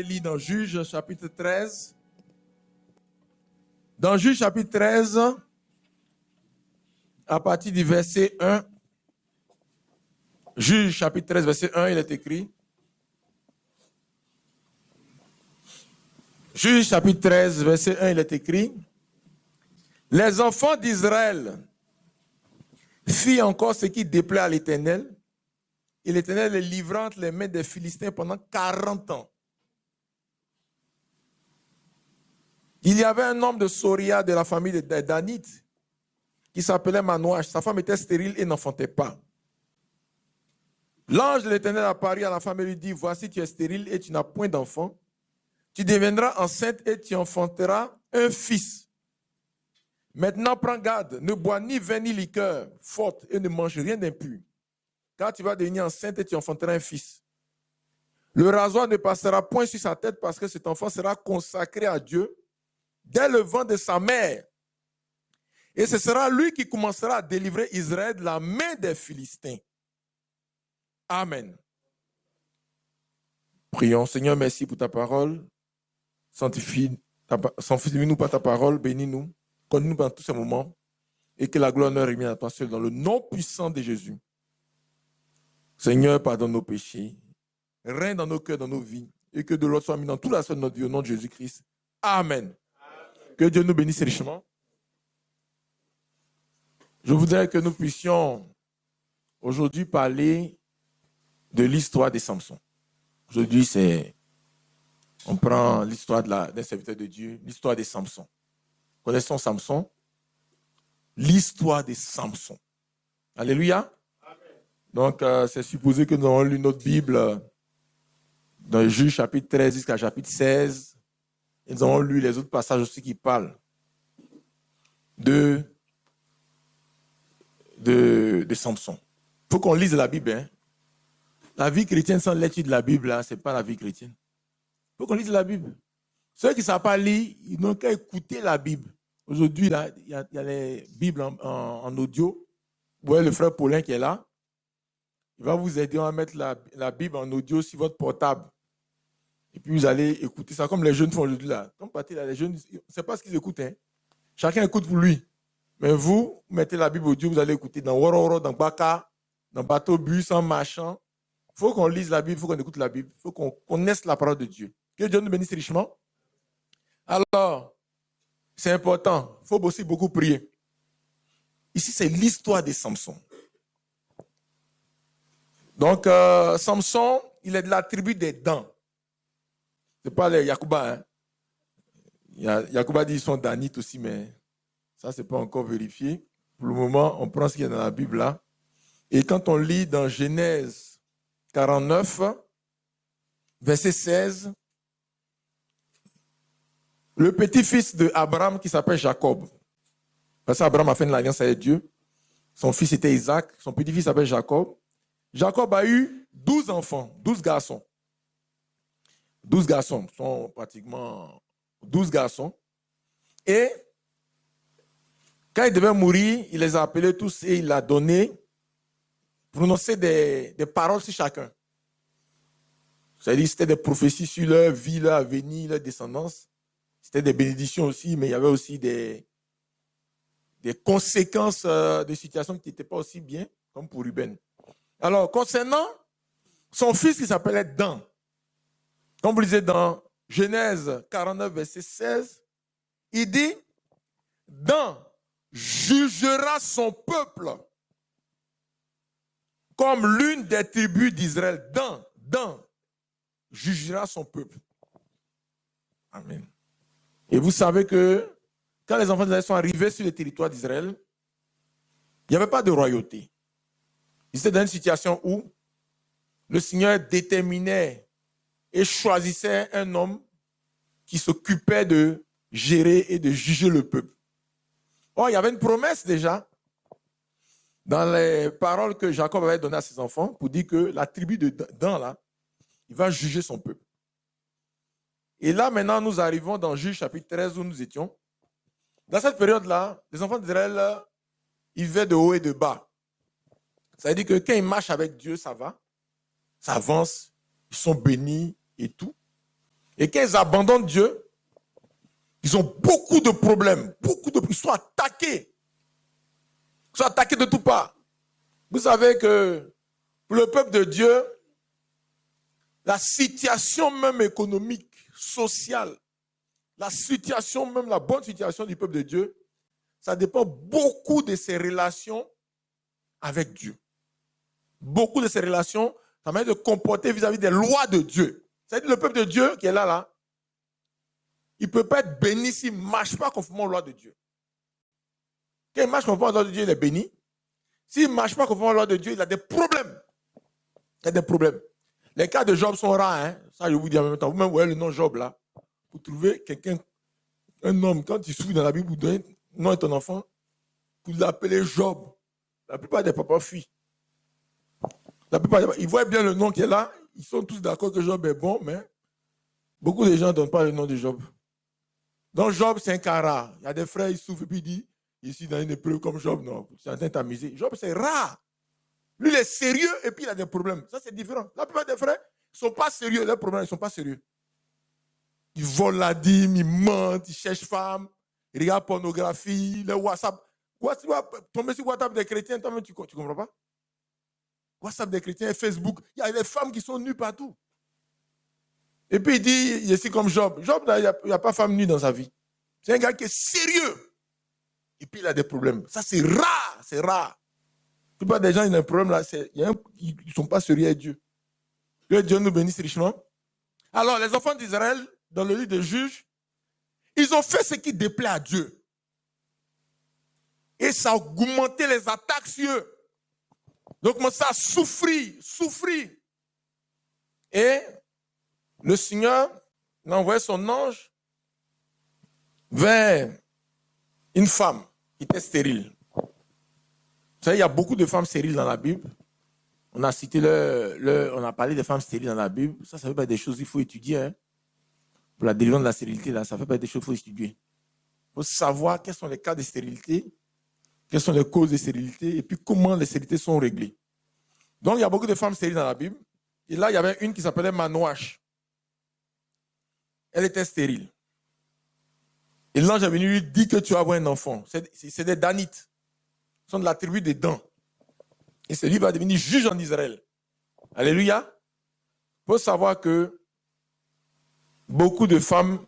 lit dans Juge chapitre 13. Dans Juge chapitre 13, à partir du verset 1, Juge chapitre 13, verset 1, il est écrit. Juge chapitre 13, verset 1, il est écrit. Les enfants d'Israël firent encore ce qui déplaît à l'Éternel, et l'Éternel les livra entre les mains des Philistins pendant 40 ans. Il y avait un homme de Soria de la famille de Danite qui s'appelait Manouach. Sa femme était stérile et n'enfantait pas. L'ange de l'Éternel apparut à la femme et lui dit, voici tu es stérile et tu n'as point d'enfant. Tu deviendras enceinte et tu enfanteras un fils. Maintenant prends garde, ne bois ni vin ni liqueur forte et ne mange rien d'impur. Car tu vas devenir enceinte et tu enfanteras un fils. Le rasoir ne passera point sur sa tête parce que cet enfant sera consacré à Dieu dès le ventre de sa mère. Et ce sera lui qui commencera à délivrer Israël de la main des Philistins. Amen. Prions. Seigneur, merci pour ta parole. Sanctifie-nous par ta parole. Bénis-nous. Conduis-nous pendant tous ces moments. Et que la gloire ne revienne à toi seul dans le nom puissant de Jésus. Seigneur, pardonne nos péchés. Règne dans nos cœurs, dans nos vies. Et que de l'autre soit mis dans toute la sphère de notre vie au nom de Jésus-Christ. Amen. Que Dieu nous bénisse richement. Je voudrais que nous puissions aujourd'hui parler de l'histoire de Samson. Aujourd'hui, on prend l'histoire d'un serviteur de Dieu, l'histoire de Samson. Connaissons Samson? L'histoire de Samson. Alléluia. Amen. Donc, c'est supposé que nous avons lu notre Bible dans le Juge chapitre 13 jusqu'à chapitre 16. Et nous avons lu les autres passages aussi qui parlent de Samson. Il faut qu'on lise la Bible. Hein? La vie chrétienne sans l'étude de la Bible, ce n'est pas la vie chrétienne. Il faut qu'on lise la Bible. Ceux qui ne savent pas lire, ils n'ont qu'à écouter la Bible. Aujourd'hui, il y a les Bibles en audio. Vous voyez le frère Paulin qui est là. Il va vous aider à mettre la Bible en audio sur votre portable. Et puis vous allez écouter ça comme les jeunes font aujourd'hui là. Comme là, les jeunes, ce n'est pas ce qu'ils écoutent. Hein. Chacun écoute pour lui. Mais vous mettez la Bible audio, vous allez écouter dans Wororo, dans Baka, dans bateau bus, en marchant. Il faut qu'on lise la Bible, il faut qu'on écoute la Bible, il faut qu'on connaisse la parole de Dieu. Que Dieu nous bénisse richement. Alors, c'est important. Il faut aussi beaucoup prier. Ici, c'est l'histoire de Samson. Donc, Samson, il est de la tribu des Dan. Ce n'est pas les Yacouba. Hein. Yacouba dit qu'ils sont Danites aussi, mais ça, ce n'est pas encore vérifié. Pour le moment, on prend ce qu'il y a dans la Bible là. Et quand on lit dans Genèse 49, verset 16, le petit-fils d'Abraham qui s'appelle Jacob, parce qu'Abraham a fait une alliance avec Dieu, son fils était Isaac, son petit-fils s'appelle Jacob. Jacob a eu 12 enfants, 12 garçons. 12 garçons, sont pratiquement 12 garçons. Et quand il devait mourir, il les a appelés tous et il a donné, prononcé des paroles sur chacun. C'est-à-dire c'était des prophéties sur leur vie, leur avenir, leur descendance. C'était des bénédictions aussi, mais il y avait aussi des conséquences de situations qui n'étaient pas aussi bien, comme pour Ruben. Alors, concernant son fils qui s'appelait Dan, comme vous lisez dans Genèse 49, verset 16, il dit, Dan jugera son peuple comme l'une des tribus d'Israël. Dan jugera son peuple. Amen. Et vous savez que quand les enfants d'Israël sont arrivés sur le territoire d'Israël, il n'y avait pas de royauté. Ils étaient dans une situation où le Seigneur déterminait et choisissait un homme qui s'occupait de gérer et de juger le peuple. Or, il y avait une promesse déjà dans les paroles que Jacob avait données à ses enfants pour dire que la tribu de Dan, là, il va juger son peuple. Et là, maintenant, nous arrivons dans Juge chapitre 13 où nous étions. Dans cette période-là, les enfants d'Israël, ils vivaient de haut et de bas. Ça veut dire que quand ils marchent avec Dieu, ça va, ça avance, ils sont bénis et tout. Et quand ils abandonnent Dieu, ils ont beaucoup de problèmes, ils sont attaqués. Ils sont attaqués de toutes parts. Vous savez que pour le peuple de Dieu, la situation même économique, sociale, la situation même, la bonne situation du peuple de Dieu, ça dépend beaucoup de ses relations avec Dieu. Beaucoup de ses relations, ça m'a de comporter vis-à-vis des lois de Dieu. C'est-à-dire le peuple de Dieu qui est là, il ne peut pas être béni s'il ne marche pas conformément aux lois de Dieu. Quand il marche conformément aux lois de Dieu, il est béni. S'il ne marche pas conformément aux lois de Dieu, il a des problèmes. Il y a des problèmes. Les cas de Job sont rares, hein? Ça je vous dis en même temps. Vous-même voyez le nom Job là. Vous trouvez quelqu'un, un homme, quand il souffre dans la Bible, vous donnez le nom de ton enfant, vous l'appelez Job. La plupart des papas fuient. Ils voient bien le nom qui est là. Ils sont tous d'accord que Job est bon, mais beaucoup de gens ne donnent pas le nom de Job. Donc Job, c'est un cas rare. Il y a des frères, ils souffrent et puis ils disent, ici dans une épreuve comme Job, non, tu es en train de t'amuser. Job, c'est rare. Lui, il est sérieux et puis il a des problèmes. Ça, c'est différent. La plupart des frères ne sont pas sérieux. Leurs problèmes, ils ne sont pas sérieux. Ils volent la dîme, ils mentent, ils cherchent femme, ils regardent pornographie, le WhatsApp. Tu vas tomber sur WhatsApp des chrétiens, toi-même, tu ne comprends pas? WhatsApp des chrétiens, Facebook, il y a des femmes qui sont nues partout. Et puis il dit, je suis comme Job. Job, il n'y a pas de femme nue dans sa vie. C'est un gars qui est sérieux. Et puis il a des problèmes. Ça, c'est rare, c'est rare. La plupart des gens, ils ont un problème là, ils ne sont pas sérieux à Dieu. Que Dieu nous bénisse richement. Alors, les enfants d'Israël, dans le livre de Juges, ils ont fait ce qui déplaît à Dieu. Et ça a augmenté les attaques sur eux. Donc, ils ont commencé à souffrir. Et le Seigneur a envoyé son ange vers une femme qui était stérile. Vous savez, il y a beaucoup de femmes stériles dans la Bible. On a cité on a parlé des femmes stériles dans la Bible. Ça fait pas des choses qu'il faut étudier. Hein. Pour la délivrance de la stérilité, là, ça fait pas des choses qu'il faut étudier. Il faut savoir quels sont les cas de stérilité, quelles sont les causes de stérilité, et puis comment les stérilités sont réglées. Donc, il y a beaucoup de femmes stériles dans la Bible. Et là, il y avait une qui s'appelait Manoach. Elle était stérile. Et l'ange est venu lui dire que tu vas avoir un enfant. C'est des Danites. Ils sont de la tribu des Dan. Et celui va devenir juge en Israël. Alléluia. Il faut savoir que beaucoup de femmes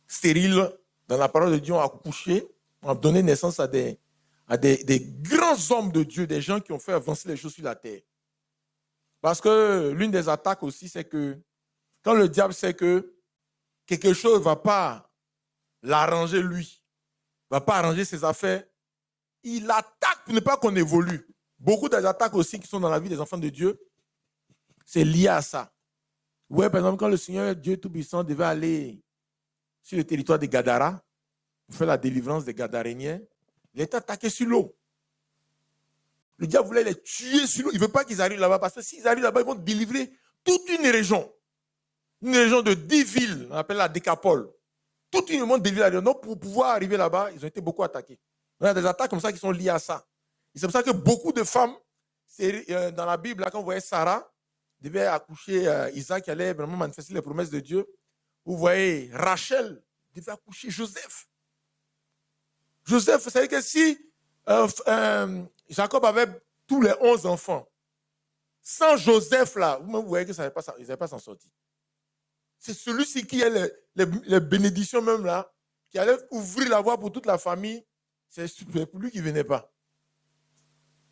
stériles, dans la parole de Dieu, ont accouché, ont donné naissance à des grands hommes de Dieu, des gens qui ont fait avancer les choses sur la terre. Parce que l'une des attaques aussi, c'est que quand le diable sait que quelque chose ne va pas l'arranger lui, ne va pas arranger ses affaires, il attaque pour ne pas qu'on évolue. Beaucoup des attaques aussi qui sont dans la vie des enfants de Dieu, c'est lié à ça. Ouais, par exemple, quand le Seigneur Dieu Tout-Puissant devait aller sur le territoire de Gadara, pour faire la délivrance des Gadaréniens, il était attaqué sur l'eau. Le diable voulait les tuer sur l'eau. Il ne veut pas qu'ils arrivent là-bas, parce que s'ils arrivent là-bas, ils vont délivrer toute une région. Une région de 10 villes, on appelle la Décapole. Toute une région de 10 villes. Donc, pour pouvoir arriver là-bas, ils ont été beaucoup attaqués. On a des attaques comme ça qui sont liées à ça. Et c'est pour ça que beaucoup de femmes, dans la Bible, là, quand vous voyez Sarah, devait accoucher Isaac, qui allait vraiment manifester les promesses de Dieu. Vous voyez Rachel, devait accoucher Joseph. Joseph, vous savez que si Jacob avait tous les 11 enfants, sans Joseph, là, vous voyez que ils n'allaient pas s'en sortir. C'est celui-ci qui a les bénédictions même là, qui allait ouvrir la voie pour toute la famille. C'est pour lui qui ne venait pas.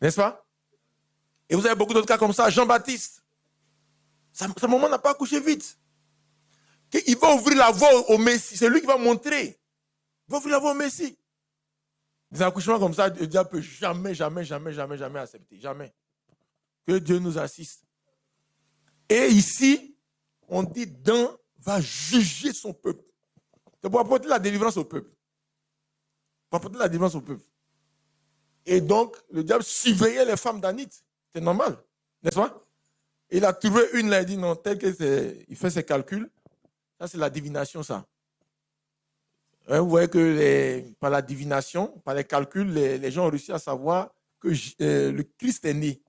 N'est-ce pas? Et vous avez beaucoup d'autres cas comme ça. Jean-Baptiste. Sa maman n'a pas accouché vite. Il va ouvrir la voie au Messie. C'est lui qui va montrer. Il va ouvrir la voie au Messie. Des accouchements comme ça, Dieu ne peut jamais accepter. Jamais. Que Dieu nous assiste. Et ici, on dit Dan va juger son peuple. C'est pour apporter la délivrance au peuple. Pour apporter la délivrance au peuple. Et donc, le diable surveillait les femmes d'Anit. C'est normal, n'est-ce pas? Il a trouvé une là, il dit non, tel que il fait ses calculs. Ça, c'est la divination, ça. Vous voyez que par la divination, par les calculs, les gens ont réussi à savoir que le Christ est né.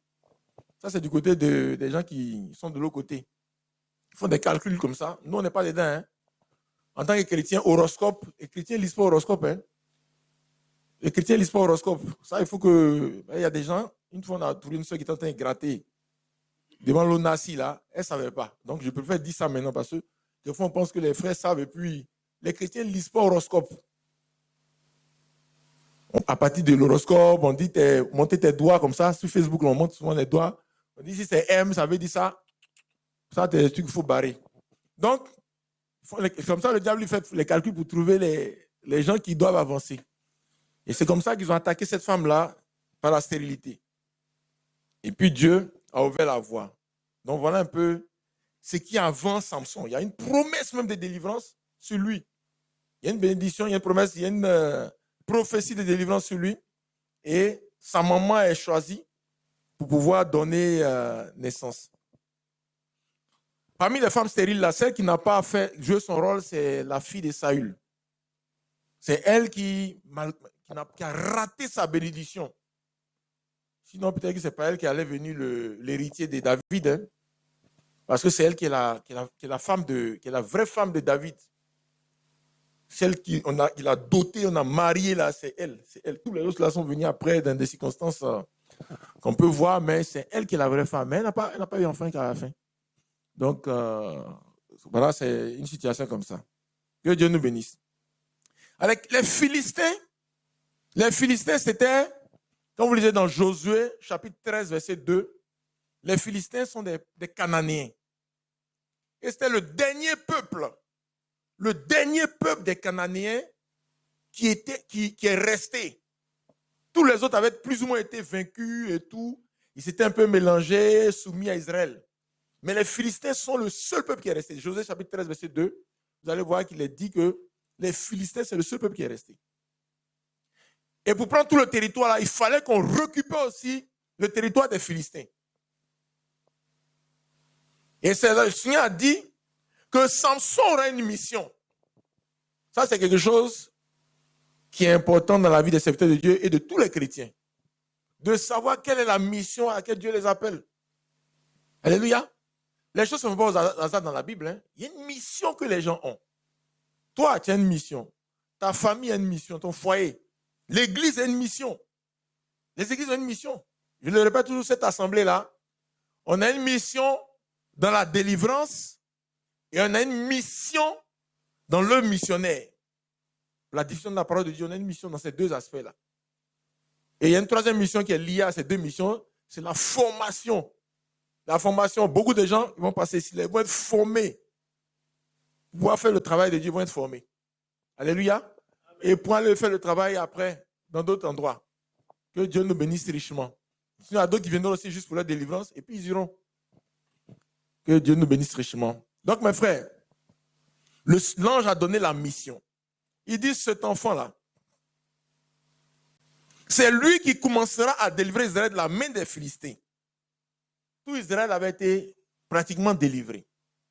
Ça, c'est du côté des gens qui sont de l'autre côté. Ils font des calculs comme ça. Nous, on n'est pas dedans. Hein? En tant que chrétien, horoscope, les chrétiens ne lisent pas horoscope. Hein. Les chrétiens ne lisent pas horoscope. Ça, il faut que... Il y a des gens, une fois, on a trouvé une soeur qui était en train de gratter devant l'ONACI, là, elle ne savait pas. Donc, je préfère dire ça maintenant parce que des fois, on pense que les frères savent et puis les chrétiens ne lisent pas horoscope. À partir de l'horoscope, on dit monter tes doigts comme ça. Sur Facebook, on monte souvent les doigts. On dit si c'est M, ça veut dire ça. Ça, c'est des trucs qu'il faut barrer. Donc, comme ça, le diable lui fait les calculs pour trouver les gens qui doivent avancer. Et c'est comme ça qu'ils ont attaqué cette femme-là par la stérilité. Et puis Dieu a ouvert la voie. Donc voilà un peu ce qui avance Samson. Il y a une promesse même de délivrance sur lui. Il y a une bénédiction, il y a une promesse, il y a une prophétie de délivrance sur lui. Et sa maman est choisie pour pouvoir donner naissance. Parmi les femmes stériles, là, celle qui n'a pas joué son rôle, c'est la fille de Saül. C'est elle qui a raté sa bénédiction. Sinon, peut-être que ce n'est pas elle qui allait venir l'héritier de David. Hein, parce que c'est elle qui est la vraie femme de David. Celle qu'il a dotée, on a marié là, c'est elle. Tous les autres là sont venus après dans des circonstances qu'on peut voir, mais c'est elle qui est la vraie femme. Mais elle n'a pas eu enfant qu'à la fin. Donc, voilà, c'est une situation comme ça. Que Dieu nous bénisse. Avec les Philistins, c'était, comme vous lisez dans Josué, chapitre 13, verset 2, les Philistins sont des Cananéens. Et c'était le dernier peuple des Cananéens qui est resté. Tous les autres avaient plus ou moins été vaincus et tout. Ils s'étaient un peu mélangés, soumis à Israël. Mais les Philistins sont le seul peuple qui est resté. Josué chapitre 13, verset 2, vous allez voir qu'il est dit que les Philistins, c'est le seul peuple qui est resté. Et pour prendre tout le territoire, là, il fallait qu'on récupère aussi le territoire des Philistins. Et c'est le Seigneur a dit que Samson aura une mission. Ça, c'est quelque chose qui est important dans la vie des serviteurs de Dieu et de tous les chrétiens. De savoir quelle est la mission à laquelle Dieu les appelle. Alléluia. Les choses ne sont pas au hasard dans la Bible. Hein. Il y a une mission que les gens ont. Toi, tu as une mission. Ta famille a une mission. Ton foyer. L'église a une mission. Les églises ont une mission. Je le répète toujours, cette assemblée-là, on a une mission dans la délivrance et on a une mission dans le missionnaire. La diffusion de la parole de Dieu, on a une mission dans ces deux aspects-là. Et il y a une troisième mission qui est liée à ces deux missions, c'est la formation. La formation, beaucoup de gens vont passer ici, ils vont être formés. Pour pouvoir faire le travail de Dieu, ils vont être formés. Alléluia. Et pour aller faire le travail après, dans d'autres endroits. Que Dieu nous bénisse richement. Il y en a d'autres qui viendront aussi juste pour la délivrance, et puis ils iront. Que Dieu nous bénisse richement. Donc, mes frères, l'ange a donné la mission. Il dit, cet enfant-là, c'est lui qui commencera à délivrer Israël de la main des Philistins. Tout Israël avait été pratiquement délivré.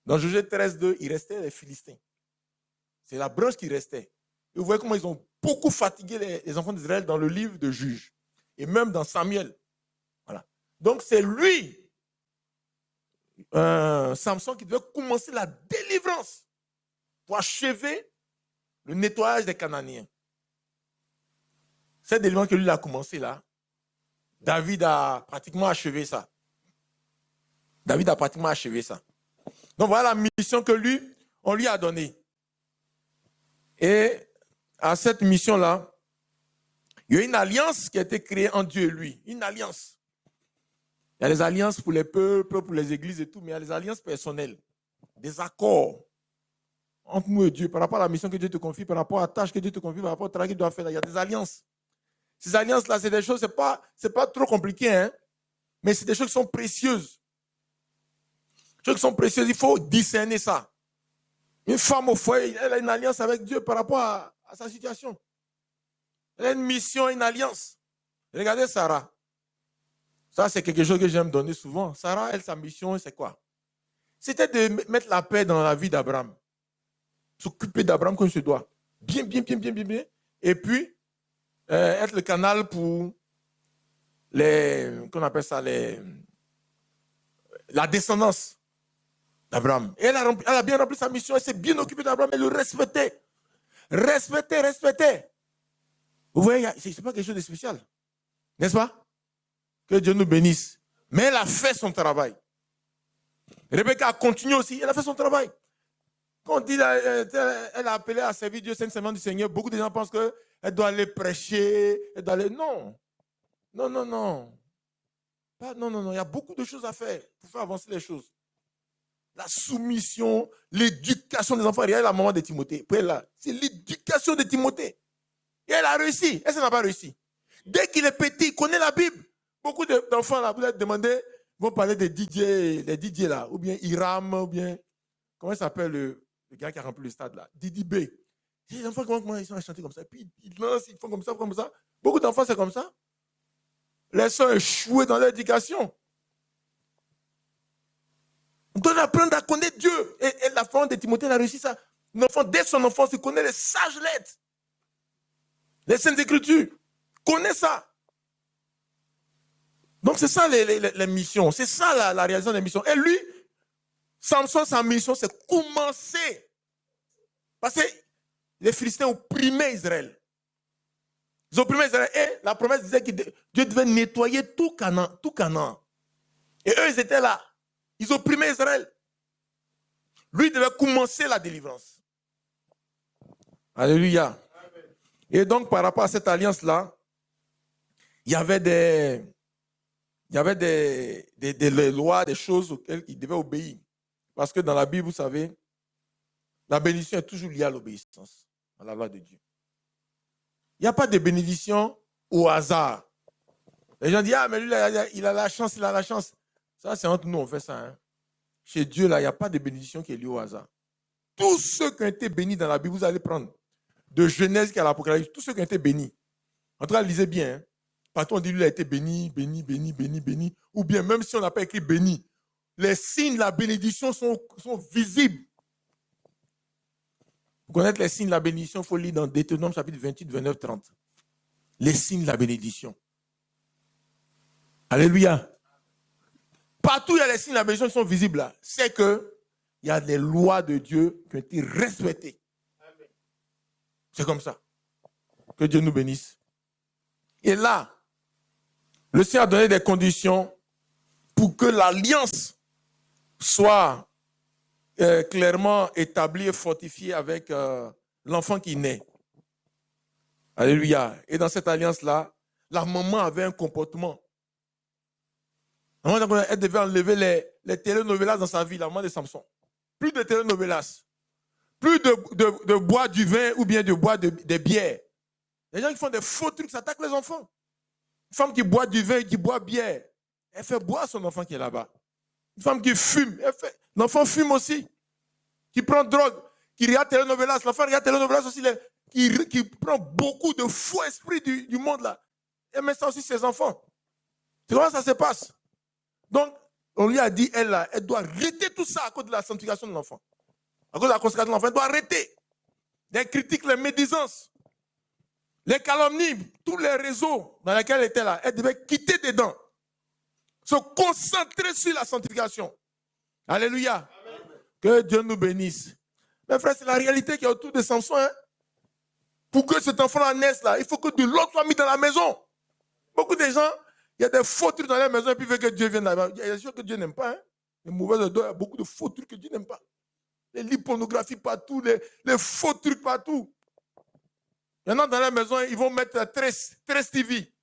Dans Josué 13, 2, il restait les Philistins. C'est la branche qui restait. Et vous voyez comment ils ont beaucoup fatigué les enfants d'Israël dans le livre de Juges. Et même dans Samuel. Voilà. Donc c'est lui, Samson, qui devait commencer la délivrance pour achever le nettoyage des Cananéens. Cette délivrance que lui a commencé là, David a pratiquement achevé ça. Donc voilà la mission que on lui a donnée. Et à cette mission-là, il y a une alliance qui a été créée entre Dieu et lui. Une alliance. Il y a les alliances pour les peuples, pour les églises et tout, mais il y a les alliances personnelles. Des accords entre nous et Dieu par rapport à la mission que Dieu te confie, par rapport à la tâche que Dieu te confie, par rapport au travail qu'il doit faire. Il y a des alliances. Ces alliances-là, c'est des choses, c'est pas trop compliqué, hein, mais c'est des choses qui sont précieuses. Des choses qui sont précieuses, il faut discerner ça. Une femme au foyer, elle a une alliance avec Dieu par rapport à sa situation. Elle a une mission, une alliance. Regardez Sarah. Ça, c'est quelque chose que j'aime donner souvent. Sarah, elle, sa mission, c'est quoi? C'était de mettre la paix dans la vie d'Abraham. S'occuper d'Abraham comme il se doit. Bien. Et puis, être le canal pour qu'on appelle ça, la descendance d'Abraham. Et elle a bien rempli sa mission, elle s'est bien occupée d'Abraham, elle le respectait. Respectait. Vous voyez, ce n'est pas quelque chose de spécial. N'est-ce pas? Que Dieu nous bénisse. Mais elle a fait son travail. Rebecca a continué aussi, elle a fait son travail. Quand on dit elle a appelé à servir Dieu, c'est une semaine du Seigneur, beaucoup de gens pensent qu'elle doit aller prêcher, elle doit aller... Non. Non, il y a beaucoup de choses à faire pour faire avancer les choses. La soumission, l'éducation des enfants. Regardez la maman de Timothée. C'est l'éducation de Timothée. Et elle a réussi. Elle n'a pas réussi. Dès qu'il est petit, il connaît la Bible. Beaucoup d'enfants, là, vous leur demandez, vont parler des DJ là, ou bien Hiram, ou bien, comment il s'appelle le gars qui a rempli le stade là, Didi B. Les enfants, comment ils sont à chanter comme ça? Puis ils lancent, ils font comme ça. Beaucoup d'enfants, c'est comme ça. Les sœurs échouées dans l'éducation. On doit apprendre à connaître Dieu. Et la femme de Timothée, elle a réussi ça. L'enfant, dès son enfance, il connaît les sages lettres. Les Saintes Écritures. Connaît ça. Donc, c'est ça les missions. C'est ça la réalisation des missions. Et lui, Samson, sa mission, c'est commencer. Parce que les Philistins opprimaient Israël. Ils opprimaient Israël. Et la promesse disait que Dieu devait nettoyer tout Canaan. Et eux, ils étaient là. Ils opprimaient Israël. Lui devait commencer la délivrance. Alléluia. Et donc, par rapport à cette alliance-là, il y avait des lois, des choses auxquelles il devait obéir. Parce que dans la Bible, vous savez, la bénédiction est toujours liée à l'obéissance, à la loi de Dieu. Il n'y a pas de bénédiction au hasard. Les gens disent, ah, mais lui, il a la chance. Ça, c'est entre nous, on fait ça. Hein. Chez Dieu, là, il n'y a pas de bénédiction qui est liée au hasard. Tous ceux qui ont été bénis dans la Bible, vous allez prendre. De Genèse jusqu'à l'Apocalypse, tous ceux qui ont été bénis. En tout cas, lisez bien. Hein. Partout, on dit, lui, il a été béni. Ou bien, même si on n'a pas écrit béni, les signes de la bénédiction sont visibles. Pour connaître les signes de la bénédiction, il faut lire dans Deutéronome chapitre 28, 29, 30. Les signes de la bénédiction. Alléluia. Partout où il y a les signes de la bénédiction qui sont visibles là, c'est qu'il y a des lois de Dieu qui ont été respectées. C'est comme ça. Que Dieu nous bénisse. Et là, le Seigneur a donné des conditions pour que l'alliance soit clairement établie et fortifiée avec l'enfant qui naît. Alléluia. Et dans cette alliance-là, la maman avait un comportement. Elle devait enlever les telenovelas dans sa vie, la maman de Samson. Plus de telenovelas. Plus de boire du vin ou bien de boire des bières. Les gens qui font des faux trucs, ça attaque les enfants. Une femme qui boit du vin et qui boit bière, elle fait boire son enfant qui est là-bas. Une femme qui fume, l'enfant fume aussi. Qui prend drogue, qui regarde telenovelas. L'enfant regarde telenovelas aussi, qui prend beaucoup de faux esprits du monde là. Elle met ça aussi ses enfants. C'est comment ça se passe. Donc, on lui a dit, elle doit arrêter tout ça à cause de la sanctification de l'enfant. À cause de la consécration de l'enfant, elle doit arrêter. Les critiques, les médisances, les calomnies, tous les réseaux dans lesquels elle était là, elle devait quitter dedans. Se concentrer sur la sanctification. Alléluia. Amen. Que Dieu nous bénisse. Mes frères, c'est la réalité qui est autour de Samson. Hein? Pour que cet enfant naisse là, il faut que de l'eau soit mis dans la maison. Beaucoup de gens, il y a des faux trucs dans la maison et puis il veut que Dieu vienne là-bas. Il y a des choses que Dieu n'aime pas. Hein? Les mauvaises odeurs, il y a beaucoup de faux trucs que Dieu n'aime pas. Les livres pornographiques partout, les faux trucs partout. Maintenant, dans la maison, ils vont mettre 13 TV.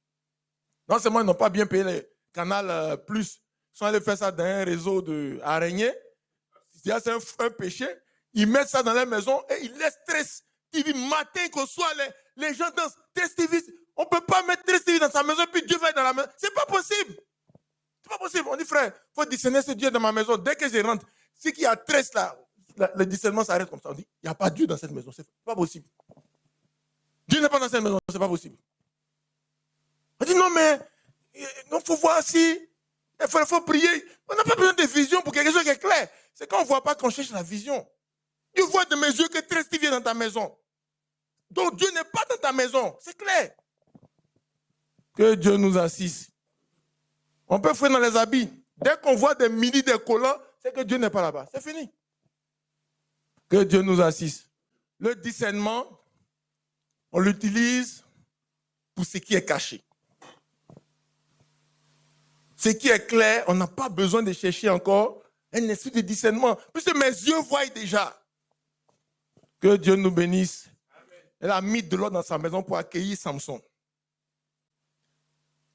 Non seulement ils n'ont pas bien payé les Canal Plus, ils sont allés faire ça dans un réseau d'araignées. C'est un péché. Ils mettent ça dans la maison et ils laissent 13 TV matin qu'au soir. Les gens dansent 13 TV. On ne peut pas mettre 13 TV dans sa maison puis Dieu va être dans la maison. C'est pas possible. C'est pas possible. On dit, frère, il faut discerner ce Dieu dans ma maison. Dès que je rentre, c'est qu'il y a 13 là, le discernement s'arrête comme ça. On dit, il n'y a pas Dieu dans cette maison. C'est pas possible. Dieu n'est pas dans cette maison. C'est pas possible. On dit, non, mais il faut voir si. Il faut prier. On n'a pas besoin de vision pour quelque chose qui est clair. C'est quand on ne voit pas qu'on cherche la vision. Dieu voit de mes yeux que 13 TV dans ta maison. Donc Dieu n'est pas dans ta maison. C'est clair. Que Dieu nous assiste. On peut fouiller dans les habits. Dès qu'on voit des millis de collants, c'est que Dieu n'est pas là-bas. C'est fini. Que Dieu nous assiste. Le discernement, on l'utilise pour ce qui est caché. Ce qui est clair, on n'a pas besoin de chercher encore un esprit de discernement. Puisque mes yeux voient déjà. Que Dieu nous bénisse. Elle a mis de l'ordre dans sa maison pour accueillir Samson.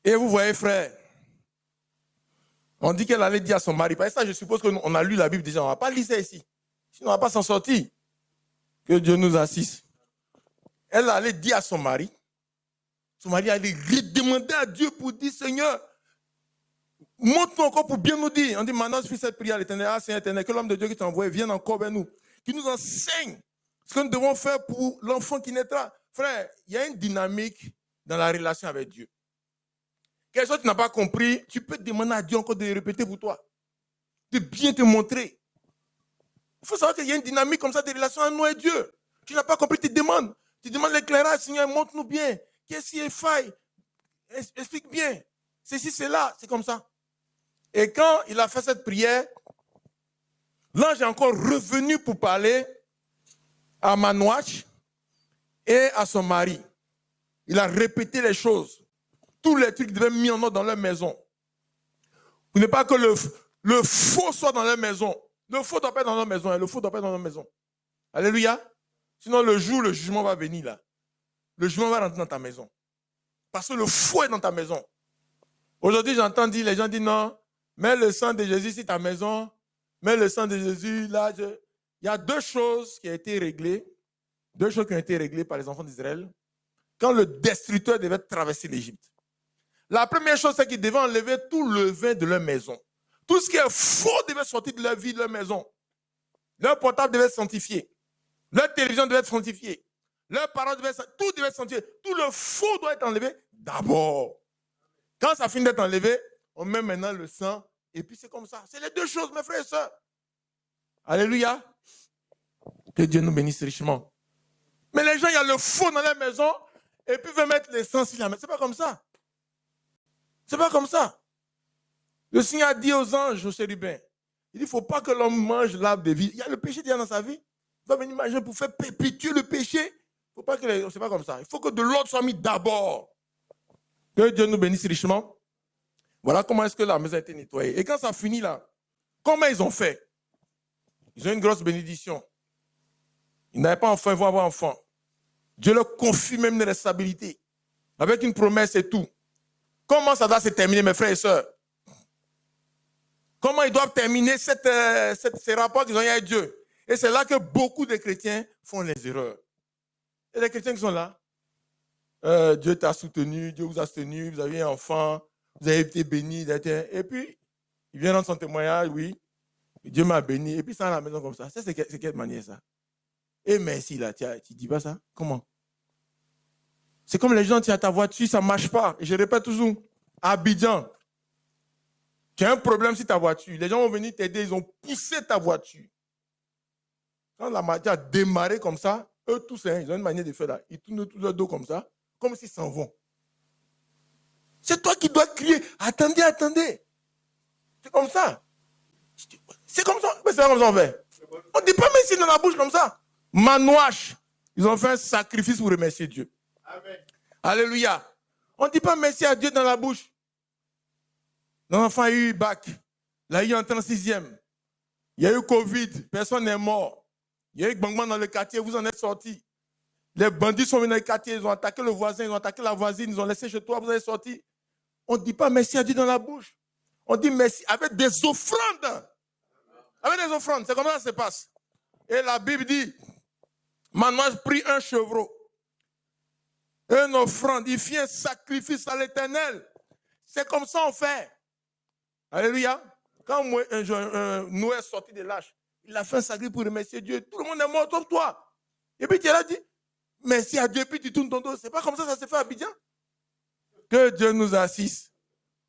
Et vous voyez, frère, on dit qu'elle allait dire à son mari. Parce que ça, je suppose qu'on a lu la Bible déjà. On ne va pas lire ça ici. Sinon, on ne va pas s'en sortir. Que Dieu nous assiste. Elle allait dire à son mari. Son mari allait redemander à Dieu pour dire, Seigneur, montre-nous encore pour bien nous dire. On dit, maintenant, je fais cette prière à l'Éternel. Ah, Seigneur éternel, que l'homme de Dieu qui t'a envoyé vienne encore vers nous. Qui nous enseigne ce que nous devons faire pour l'enfant qui naîtra. Frère, il y a une dynamique dans la relation avec Dieu. Quelque chose que tu n'as pas compris, tu peux demander à Dieu encore de le répéter pour toi. De bien te montrer. Il faut savoir qu'il y a une dynamique comme ça de relation entre nous et Dieu. Tu n'as pas compris, tu demandes. Tu demandes l'éclairage, Seigneur, montre-nous bien. Qu'est-ce qui est faille? Explique bien. Ceci, c'est là, c'est comme ça. Et quand il a fait cette prière, l'ange est encore revenu pour parler à Manoach et à son mari. Il a répété les choses. Tous les trucs devaient être mis en ordre dans leur maison. Pour ne pas que le faux soit dans leur maison. Le faux ne doit pas être dans leur maison. Le faux ne doit pas être dans leur maison. Alléluia. Sinon, le jour où le jugement va venir là, le jugement va rentrer dans ta maison. Parce que le faux est dans ta maison. Aujourd'hui, j'entends dire, les gens disent non, mets le sang de Jésus sur ta maison, mets le sang de Jésus là. Il y a deux choses qui ont été réglées par les enfants d'Israël quand le destructeur devait traverser l'Égypte. La première chose, c'est qu'ils devaient enlever tout le vin de leur maison. Tout ce qui est faux devait sortir de leur vie, de leur maison. Leur portable devait être sanctifié. Leur télévision devait être sanctifiée. Leurs parents devaient être sanctifiés. Tout devait être sanctifié. Tout le faux doit être enlevé d'abord. Quand ça finit d'être enlevé, on met maintenant le sang. Et puis c'est comme ça. C'est les deux choses, mes frères et sœurs. Alléluia. Que Dieu nous bénisse richement. Mais les gens, il y a le faux dans leur maison. Et puis ils veulent mettre le sang sur la maison. C'est pas comme ça. C'est pas comme ça. Le Seigneur a dit aux anges, aux chérubins, il dit, il ne faut pas que l'homme mange l'arbre de vie. Il y a le péché déjà dans sa vie. Il va venir manger pour faire perpétuer le péché. Il ne faut pas que c'est pas comme ça. Il faut que de l'ordre soit mis d'abord. Que Dieu nous bénisse richement. Voilà comment est-ce que la maison a été nettoyée. Et quand ça finit là, comment ils ont fait? Ils ont une grosse bénédiction. Ils n'avaient pas enfant, ils vont avoir enfant. Dieu leur confie même une responsabilité. Avec une promesse et tout. Comment ça doit se terminer, mes frères et sœurs? Comment ils doivent terminer ces rapports qu'ils ont eu avec Dieu? Et c'est là que beaucoup de chrétiens font les erreurs. Et les chrétiens qui sont là, Dieu t'a soutenu, Dieu vous a soutenu, vous avez un enfant, vous avez été béni. Et puis, il vient dans son témoignage, oui, Dieu m'a béni. Et puis, ça à la maison comme ça. C'est quelle manière ça? Et merci, là, tu dis pas ça? Comment? C'est comme les gens, tu as ta voiture, ça ne marche pas. Et je répète toujours, à Abidjan, tu as un problème sur ta voiture. Les gens vont venir t'aider, ils ont poussé ta voiture. Quand la voiture a démarré comme ça, eux tous, ils ont une manière de faire là. Ils tournent tout leur dos comme ça, comme s'ils s'en vont. C'est toi qui dois crier, attendez, attendez. C'est comme ça. C'est comme ça. Mais c'est comme ça on fait. On ne dit pas merci dans la bouche comme ça. Manouache, ils ont fait un sacrifice pour remercier Dieu. Amen. Alléluia. On ne dit pas merci à Dieu dans la bouche. L'enfant a eu bac. Là, il est entré en 6e. Il y a eu Covid. Personne n'est mort. Il y a eu Bangman dans le quartier. Vous en êtes sortis. Les bandits sont venus dans le quartier. Ils ont attaqué le voisin. Ils ont attaqué la voisine. Ils ont laissé chez toi. Vous êtes sortis. On ne dit pas merci à Dieu dans la bouche. On dit merci avec des offrandes. Avec des offrandes. C'est comme ça que ça se passe. Et la Bible dit, Manoach prit un chevreau. Une offrande. Il fit un sacrifice à l'Éternel. C'est comme ça on fait. Alléluia. Quand Noé est sorti de l'arche, il a fait un sacrifice pour remercier Dieu. Tout le monde est mort, sauf toi. Et puis tu as dit, merci à Dieu, puis tu tournes ton dos. C'est pas comme ça que ça se fait à Abidjan. Que Dieu nous assiste.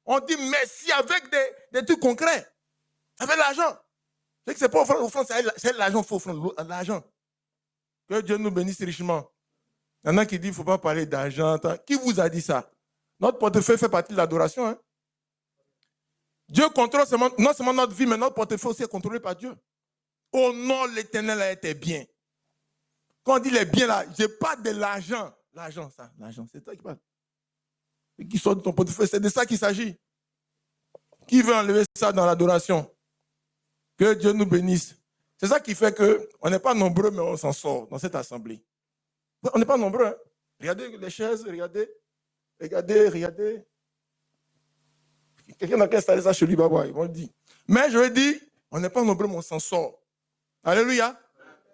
On dit merci avec des trucs concrets. Avec l'argent. C'est que c'est pas offrande, c'est l'argent, il faut offrande, l'argent. Que Dieu nous bénisse richement. Il y en a qui disent, il ne faut pas parler d'argent. Qui vous a dit ça? Notre portefeuille fait partie de l'adoration. Hein? Dieu contrôle non seulement notre vie, mais notre portefeuille aussi est contrôlé par Dieu. Au nom de l'Éternel a été bien. Quand on dit les biens là, je parle de l'argent. L'argent, c'est toi qui parles. Et qui sort de ton portefeuille, c'est de ça qu'il s'agit. Qui veut enlever ça dans l'adoration? Que Dieu nous bénisse. C'est ça qui fait qu'on n'est pas nombreux, mais on s'en sort dans cette assemblée. On n'est pas nombreux. Hein? Regardez les chaises, regardez. Quelqu'un n'a qu'à installer ça chez lui, ils vont le dire. Mais je veux dire, on n'est pas nombreux, mais on s'en sort. Alléluia.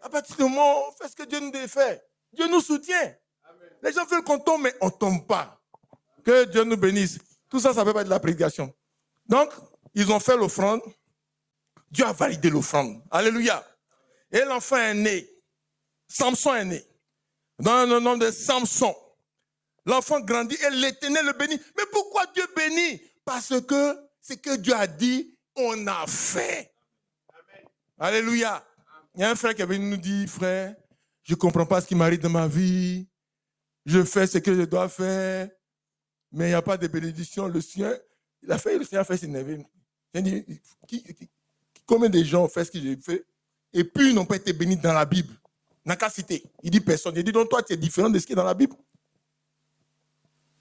À partir du moment où on fait ce que Dieu nous fait, Dieu nous soutient. Amen. Les gens veulent qu'on tombe, mais on ne tombe pas. Que Dieu nous bénisse. Tout ça, ça ne fait pas de la prédication. Donc, ils ont fait l'offrande. Dieu a validé l'offrande. Alléluia. Et l'enfant est né. Samson est né. Dans le nom de Samson. L'enfant grandit et l'Éternel le bénit. Mais pourquoi Dieu bénit? Parce que ce que Dieu a dit, on a fait. Amen. Alléluia. Il y a un frère qui est venu nous dire, frère, je ne comprends pas ce qui m'arrive dans ma vie. Je fais ce que je dois faire. Mais il n'y a pas de bénédiction. Le Seigneur a fait s'énerver. Combien de gens ont fait ce que j'ai fait et puis ils n'ont pas été bénis dans la Bible? N'a qu'à citer. Il dit personne. Il dit donc toi tu es différent de ce qui est dans la Bible.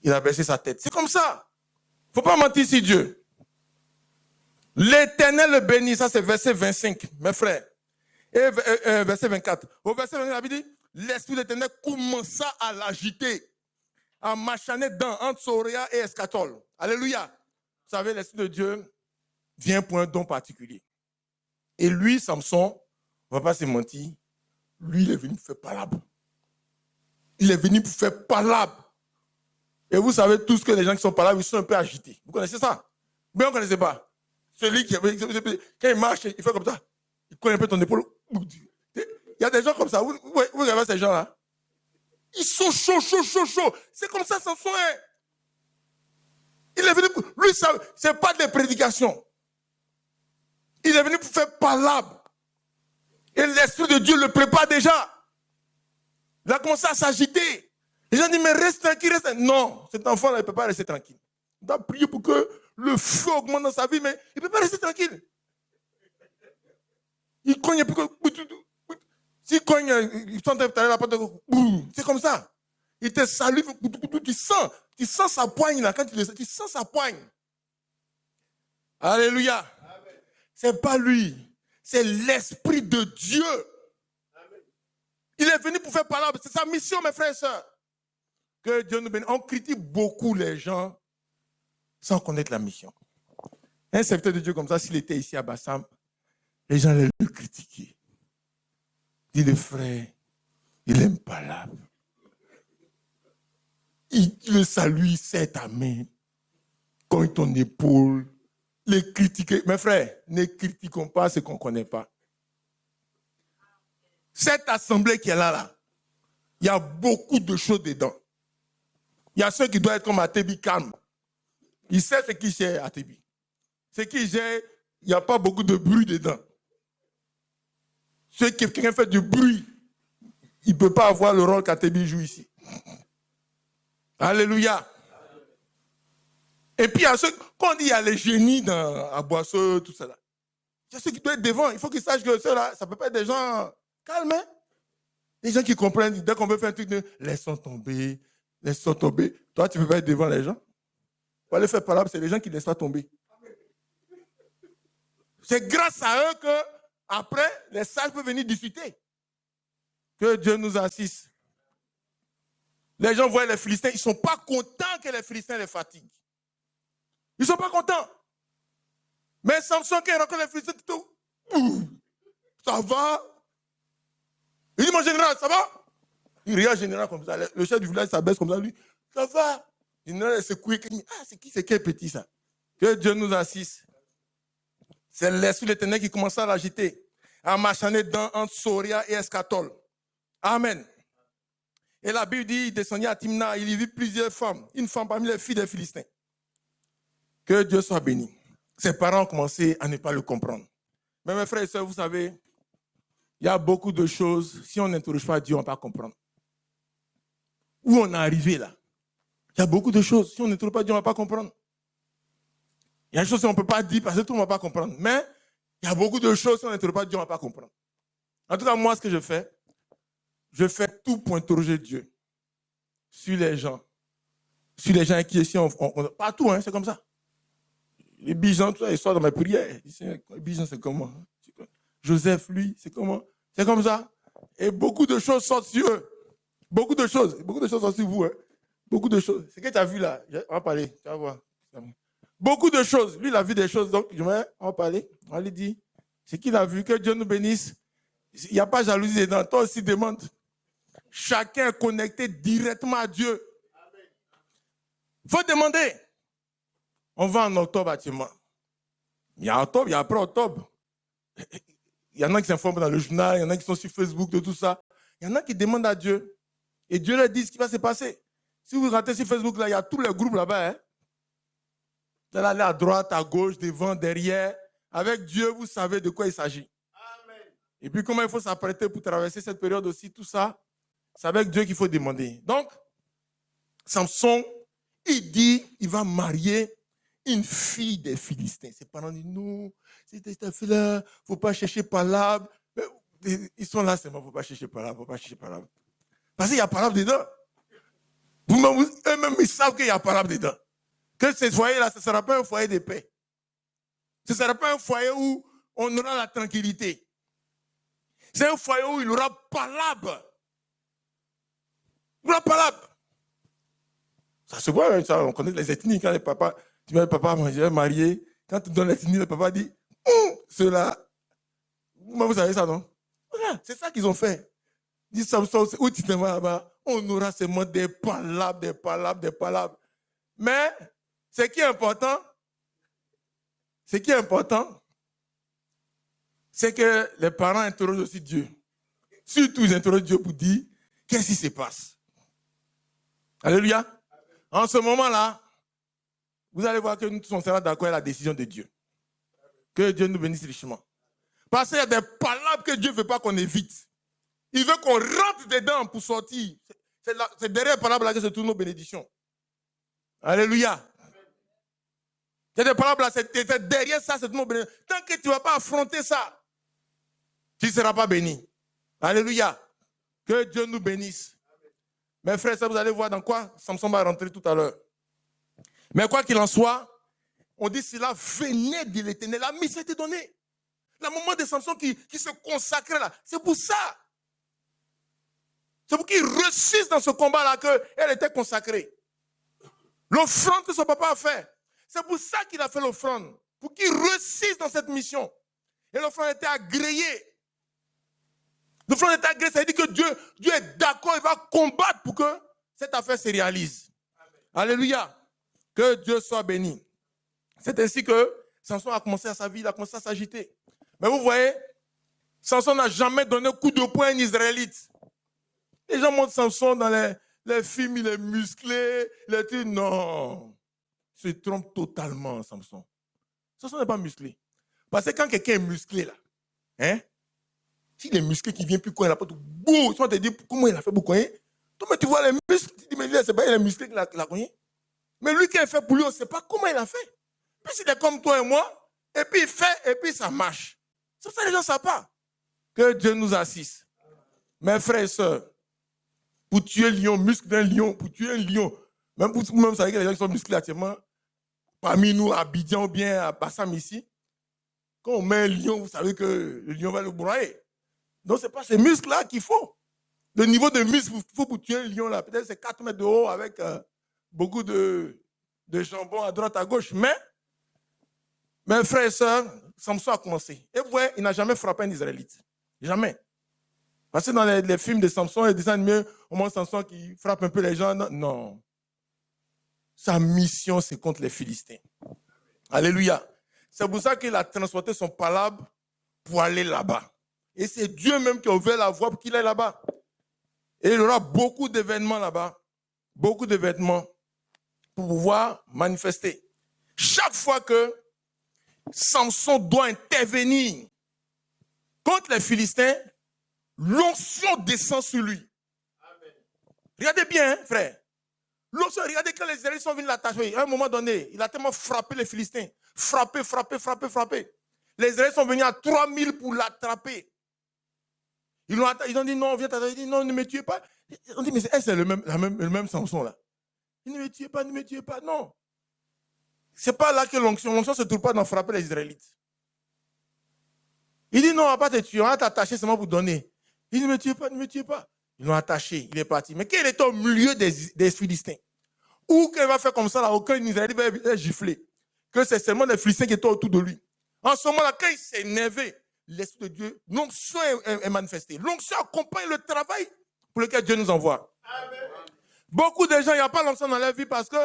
Il a baissé sa tête. C'est comme ça. Il ne faut pas mentir sur Dieu. L'Éternel le bénit. Ça c'est verset 25, mes frères. Et verset 24. Au verset 24, la Bible dit, l'Esprit de l'Éternel commença à l'agiter, à machaner entre Soria et Escatol. Alléluia. Vous savez, l'Esprit de Dieu vient pour un don particulier. Et lui, Samson, on ne va pas se mentir, lui, il est venu pour faire palabre. Il est venu pour faire palabre. Et vous savez tous que les gens qui sont palabres, ils sont un peu agités. Vous connaissez ça? Mais on ne connaissait pas. Celui qui, quand il marche, il fait comme ça. Il cogne un peu ton épaule. Il y a des gens comme ça. Vous regardez ces gens-là. Ils sont chauds. C'est comme ça, Samson est. Il est venu pour... Lui, ce n'est pas des prédications. Il est venu pour faire palabre. Et l'Esprit de Dieu le prépare déjà. Il a commencé à s'agiter. Les gens disent, mais reste tranquille, Non, cet enfant-là, il ne peut pas rester tranquille. Il doit prier pour que le feu augmente dans sa vie, mais il ne peut pas rester tranquille. Il cogne, s'il cogne, il sont en train de la porte, c'est comme ça. Il te salue, tu sens sa poigne là, quand tu sens sa poigne. Alléluia. Ce n'est pas lui, c'est l'Esprit de Dieu. Amen. Il est venu pour faire parler, c'est sa mission, mes frères et sœurs. Que Dieu nous bénisse. On critique beaucoup les gens sans connaître la mission. Un serviteur de Dieu comme ça, s'il était ici à Bassam, les gens allaient le critiquer. Il dit, le frère, il aime pas l'âme. Il le salue, il serre ta main, cogne ton épaule. Les critiquer. Mes frères, ne critiquons pas ce qu'on ne connaît pas. Cette assemblée qui est là, il y a beaucoup de choses dedans. Il y a ceux qui doivent être comme Atebi calme. Il sait ce qu'il sait, Atebi. Ce qu'il sait, il n'y a pas beaucoup de bruit dedans. Ceux qui quelqu'un fait du bruit, il ne peut pas avoir le rôle qu'Atebi joue ici. Alléluia. Et puis, il y a ceux, quand on dit il y a les génies à Boisseau, tout ça là, il y a ceux qui doivent être devant. Il faut qu'ils sachent que ceux-là, ça ne peut pas être des gens calmes. Hein? Des gens qui comprennent, dès qu'on veut faire un truc, laissons tomber. Toi, tu ne peux pas être devant les gens. Pour aller faire parole, c'est les gens qui ne laissent pas tomber. C'est grâce à eux que, après, les sages peuvent venir discuter. Que Dieu nous assiste. Les gens voient les Philistins, ils ne sont pas contents que les Philistins les fatiguent. Ils ne sont pas contents. Mais Samson, quand il rencontre les Philistins, ça va. Il dit, mon général, ça va? Il regarde le général comme ça. Le chef du village s'abaisse comme ça. Lui, ça va. Le général est secoué. C'est quel petit ça? Que Dieu nous assiste. C'est l'Esprit de l'Éternel qui commence à l'agiter, à marchaner entre Soria et Escatol. Amen. Et la Bible dit, il descendit à Timna, il y vit plusieurs femmes. Une femme parmi les filles des Philistins. Que Dieu soit béni. Ses parents ont commencé à ne pas le comprendre. Mais mes frères et sœurs, vous savez, il y a beaucoup de choses, si on n'interroge pas Dieu, on ne va pas comprendre. Où on est arrivé là? Il y a beaucoup de choses, si on n'interroge pas Dieu, on ne va pas comprendre. Il y a des choses qu'on ne peut pas dire parce que tout le monde ne va pas comprendre. Mais il y a beaucoup de choses qu'on n'interroge pas Dieu, on ne va pas comprendre. En tout cas, moi, ce que je fais tout pour interroger Dieu sur les gens. Sur les gens qui ici, partout, hein, c'est comme ça. Les Bijans, tout ça, ils sortent dans mes prières. Les Bijans, c'est comment? Joseph, lui, c'est comment? C'est comme ça. Et beaucoup de choses sortent sur eux. Beaucoup de choses sortent sur vous. Hein. Beaucoup de choses. C'est ce que tu as vu là. On va parler. Tu vas voir. Beaucoup de choses. Lui, il a vu des choses. Donc, on va parler. On lui dit. C'est qu'il a vu. Que Dieu nous bénisse. Il n'y a pas de jalousie dedans. Toi aussi, demande. Chacun est connecté directement à Dieu. Il faut demander. On va en octobre actuellement. Il y a octobre, il y a après octobre. Il y en a qui s'informent dans le journal, il y en a qui sont sur Facebook, de tout ça. Il y en a qui demandent à Dieu. Et Dieu leur dit ce qui va se passer. Si vous regardez sur Facebook, là, il y a tous les groupes là-bas. Hein. Vous allez aller à droite, à gauche, devant, derrière. Avec Dieu, vous savez de quoi il s'agit. Amen. Et puis comment il faut s'apprêter pour traverser cette période aussi, tout ça. C'est avec Dieu qu'il faut demander. Donc, Samson, il dit, il va marier une fille des Philistins. Ses parents disent, non, cette fille-là, il ne faut pas chercher palabre. Ils sont là seulement, il ne faut pas chercher palabre, Parce qu'il y a palabre dedans. Eux-mêmes, ils savent qu'il y a palabre dedans. Que ce foyer-là, ce ne sera pas un foyer de paix. Ce ne sera pas un foyer où on aura la tranquillité. C'est un foyer où il y aura palabre. Il y aura palabre. Ça se voit, ça, on connaît les ethnies. Quand les papas, tu vois, le papa marié, quand tu donnes l'ethnie, le papa dit, cela. Vous savez ça, non? Voilà, c'est ça qu'ils ont fait. Ils disent, Samson, où tu te mets là-bas, on aura seulement des palabres. Mais, ce qui est important, c'est que les parents interrogent aussi Dieu. Surtout, ils interrogent Dieu pour dire, qu'est-ce qui se passe? Alléluia. En ce moment-là, vous allez voir que nous tous on sera d'accord avec la décision de Dieu. Que Dieu nous bénisse richement. Parce qu'il y a des palabres que Dieu ne veut pas qu'on évite. Il veut qu'on rentre dedans pour sortir. C'est derrière les palabres là que se trouvent nos bénédictions. Alléluia. Il y a des palabres là, c'est derrière ça, c'est nos bénédictions. Tant que tu ne vas pas affronter ça, tu ne seras pas béni. Alléluia. Que Dieu nous bénisse. Mes frères, ça vous allez voir dans quoi Samson va rentrer tout à l'heure. Mais quoi qu'il en soit, on dit cela venait de l'Éternel. La mission était donnée. Le moment de Samson qui se consacrait là, c'est pour ça. C'est pour qu'il réussisse dans ce combat-là qu'elle était consacrée. L'offrande que son papa a fait, c'est pour ça qu'il a fait l'offrande. Pour qu'il réussisse dans cette mission. Et l'offrande était agréée. L'offrande était agréée, ça veut dire que Dieu est d'accord, il va combattre pour que cette affaire se réalise. Amen. Alléluia. Que Dieu soit béni. C'est ainsi que Samson a commencé à sa vie, il a commencé à s'agiter. Mais vous voyez, Samson n'a jamais donné coup de poing à un Israélite. Les gens montrent Samson dans les films, il est musclé, il est dit non. Il se trompe totalement, Samson. Samson n'est pas musclé. Parce que quand quelqu'un est musclé, là, hein, s'il est musclé qui vient plus quoi, il n'a pas tout. Boum, tu vas te dire comment il a fait pour quoi. Toi, mais tu vois les muscles, tu dis, mais lui, c'est pas il est musclé qu'il a cogné. Mais lui qui a fait pour lui, on ne sait pas comment il a fait. Puis il est comme toi et moi, et puis il fait, et puis ça marche. C'est ça, les gens ne savent pas. Que Dieu nous assiste. Mes frères et sœurs, pour tuer un lion, muscle d'un lion, pour tuer un lion, même pour vous-même, vous savez que les gens qui sont musclés actuellement, parmi nous, à Abidjan ou bien à Bassam ici, quand on met un lion, vous savez que le lion va le broyer. Donc, ce n'est pas ces muscles-là qu'il faut. Le niveau de muscle qu'il faut pour tuer un lion, là, peut-être c'est 4 mètres de haut avec beaucoup de jambon à droite, à gauche. Mais, mes frères et sœurs, Samson a commencé. Et vous voyez, il n'a jamais frappé un Israélite. Jamais. Parce que dans les films de Samson, les dessins animés, au moins Samson qui frappe un peu les gens. Non. Sa mission, c'est contre les Philistins. Alléluia. C'est pour ça qu'il a transporté son palabre pour aller là-bas. Et c'est Dieu même qui a ouvert la voie pour qu'il aille là-bas. Et il y aura beaucoup d'événements là-bas. Beaucoup d'événements pour pouvoir manifester. Chaque fois que Samson doit intervenir contre les Philistins, l'onction descend sur lui. Amen. Regardez bien, hein, frère. L'onction, regardez quand les Israélites sont venus l'attacher. À un moment donné, il a tellement frappé les Philistins. frapper. Les Israéliens sont venus à 3000 pour l'attraper. Ils ont dit non, viens t'attaquer. Il dit non, ne me tuez pas. On dit mais c'est le même Samson là. Il ne me tuez pas, non. C'est pas là que l'onction ne se trouve pas dans frapper les Israélites. Il dit non, on ne va pas te tuer, on va t'attacher seulement pour donner. Il dit ne me tuez pas. Ils l'ont attaché, il est parti. Mais quand il était au milieu des Philistins, ou quand il va faire comme ça, là, aucun Israélite va être giflé, que c'est seulement les Philistins qui étaient autour de lui. En ce moment-là, quand il s'est énervé, l'Esprit de Dieu, l'onction est manifestée. L'onction accompagne le travail pour lequel Dieu nous envoie. Amen. Beaucoup de gens, il n'y a pas l'onction dans leur vie parce que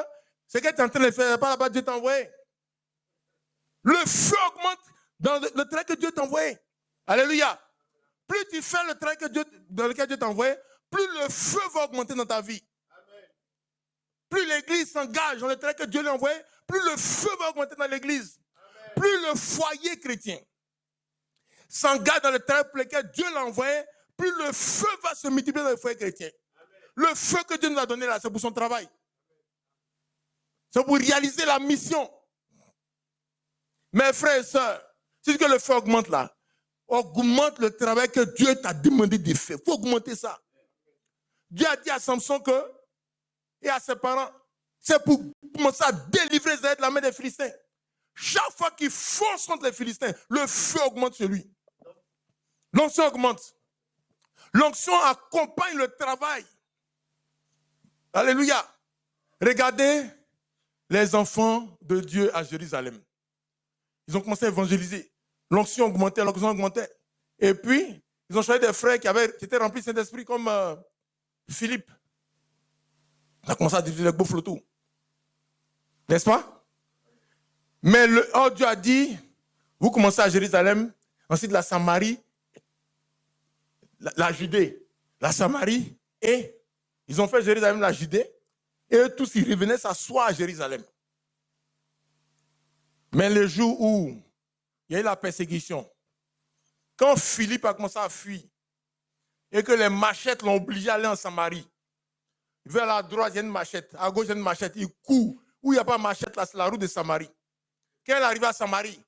ce que tu es en train de faire, il n'y a pas là-bas Dieu t'a envoyé. Le feu augmente dans le travail que Dieu t'a envoyé. Alléluia. Plus tu fais le travail dans lequel Dieu t'a envoyé, plus le feu va augmenter dans ta vie. Amen. Plus l'église s'engage dans le travail que Dieu lui a envoyé, plus le feu va augmenter dans l'église. Amen. Plus le foyer chrétien s'engage dans le travail pour lequel Dieu l'a envoyé, plus le feu va se multiplier dans le foyer chrétien. Amen. Le feu que Dieu nous a donné là, c'est pour son travail. C'est pour réaliser la mission. Mes frères et sœurs, c'est que le feu augmente là. Augmente le travail que Dieu t'a demandé de faire. Il faut augmenter ça. Dieu a dit à Samson et à ses parents, c'est pour commencer à délivrer Israël de la main des Philistins. Chaque fois qu'il fonce contre les Philistins, le feu augmente sur lui. L'onction augmente. L'onction accompagne le travail. Alléluia. Regardez les enfants de Dieu à Jérusalem. Ils ont commencé à évangéliser. L'onction augmentait. Et puis, ils ont choisi des frères qui étaient remplis de Saint-Esprit comme Philippe. On a commencé à diviser les beaux flottous. N'est-ce pas? Mais Dieu a dit, vous commencez à Jérusalem, ensuite la Samarie, la Judée, la Samarie, et ils ont fait Jérusalem, la Judée, et eux tous ils revenaient s'asseoir à Jérusalem. Mais le jour où il y a eu la persécution, quand Philippe a commencé à fuir, et que les machettes l'ont obligé à aller en Samarie, vers la droite, il y a une machette, à gauche, il y a une machette, il court. Où il n'y a pas de machette, là, c'est la route de Samarie. Quand il est arrivé à Samarie,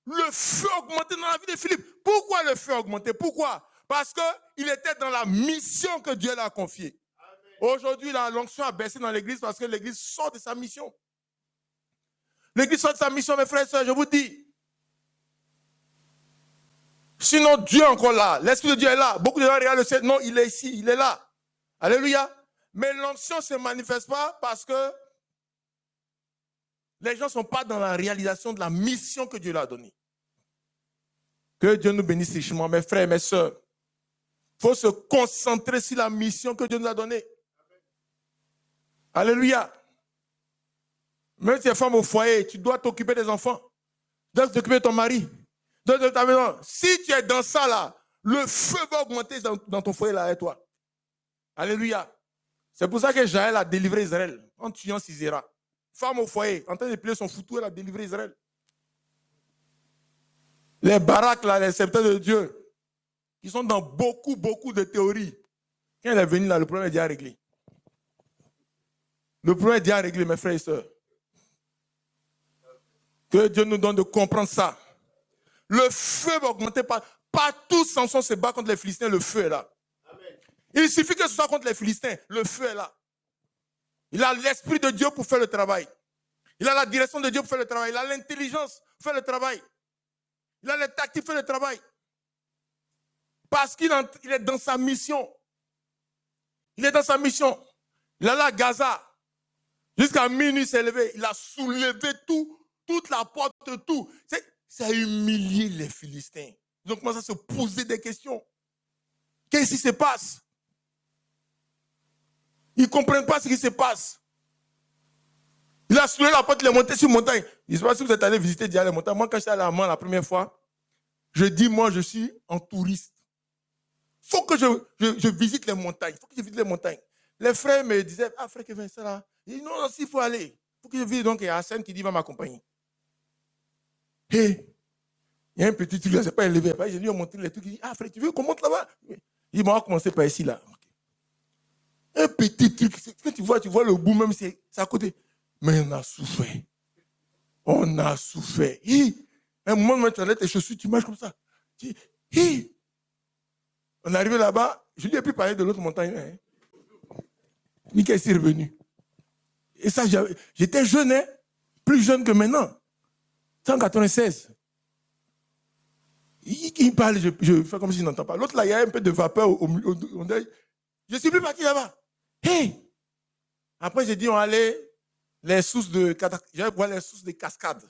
le feu a augmenté dans la vie de Philippe. Pourquoi le feu a augmenté? Pourquoi? Parce qu'il était dans la mission que Dieu lui a confiée. Aujourd'hui, l'onction a baissé dans l'église parce que l'église sort de sa mission. L'église sort de sa mission, mes frères et sœurs, je vous dis. Sinon, Dieu est encore là. L'Esprit de Dieu est là. Beaucoup de gens regardent le ciel. Non, il est ici, il est là. Alléluia. Mais l'onction ne se manifeste pas parce que les gens ne sont pas dans la réalisation de la mission que Dieu leur a donnée. Que Dieu nous bénisse richement, mes frères et mes sœurs. Il faut se concentrer sur la mission que Dieu nous a donnée. Alléluia. Même si tu es femme au foyer, tu dois t'occuper des enfants. Tu dois t'occuper de ton mari. Tu dois t'occuper de ta maison. Si tu es dans ça là, le feu va augmenter dans ton foyer là avec toi. Alléluia. C'est pour ça que Jaël a délivré Israël en tuant Sisera. Femme au foyer, en train de plier son foutu, elle a délivré Israël. Les baraques là, les serviteurs de Dieu, qui sont dans beaucoup de théories. Quand elle est venue là, le problème est déjà réglé. Le problème est déjà réglé, mes frères et sœurs. Que Dieu nous donne de comprendre ça. Le feu va augmenter partout. Samson se bat contre les Philistins, le feu est là. Amen. Il suffit que ce soit contre les Philistins, le feu est là. Il a l'esprit de Dieu pour faire le travail. Il a la direction de Dieu pour faire le travail. Il a l'intelligence pour faire le travail. Il a les tactiques pour faire le travail. Parce qu'il est dans sa mission. Il est dans sa mission. Il a la Gaza. Jusqu'à minuit, il s'est levé. Il a soulevé toute la porte, tout. Ça a humilié les Philistins. Ils ont commencé à se poser des questions. Qu'est-ce qui se passe? Ils ne comprennent pas ce qui se passe. Il a soulevé la porte, il est monté sur une montagne. Je ne sais pas si vous êtes allé visiter déjà les montagnes. Moi, quand j'étais allé à Amman la première fois, je dis, moi, je suis un touriste. Il faut que je visite les montagnes. Il faut que je visite les montagnes. Les frères me disaient, ah, frère Kevin, c'est là. Il dit, non, s'il faut aller. Il faut que je visite. Donc, il y a Hassan qui dit, va m'accompagner. Et il y a un petit truc là, c'est pas élevé. J'ai lui montré les trucs. Il dit, ah, frère, tu veux qu'on monte là-bas? Il m'a commencé par ici, là. Un petit truc. Quand tu vois le bout, même c'est à côté. Mais on a souffert. On a souffert. Un moment, tu enlèves tes chaussures, tu marches comme ça. On est arrivé là-bas, je lui ai pu parler de l'autre montagne. Hein. Nickel est revenu. Et ça, j'étais jeune, hein? Plus jeune que maintenant. C'est en 96. Il parle, je fais comme si je n'entends pas. L'autre là, il y a un peu de vapeur au deuil. Je ne suis plus parti là-bas. Hey! Après, j'ai dit, on allait les sources de... J'allais voir les sources des cascades.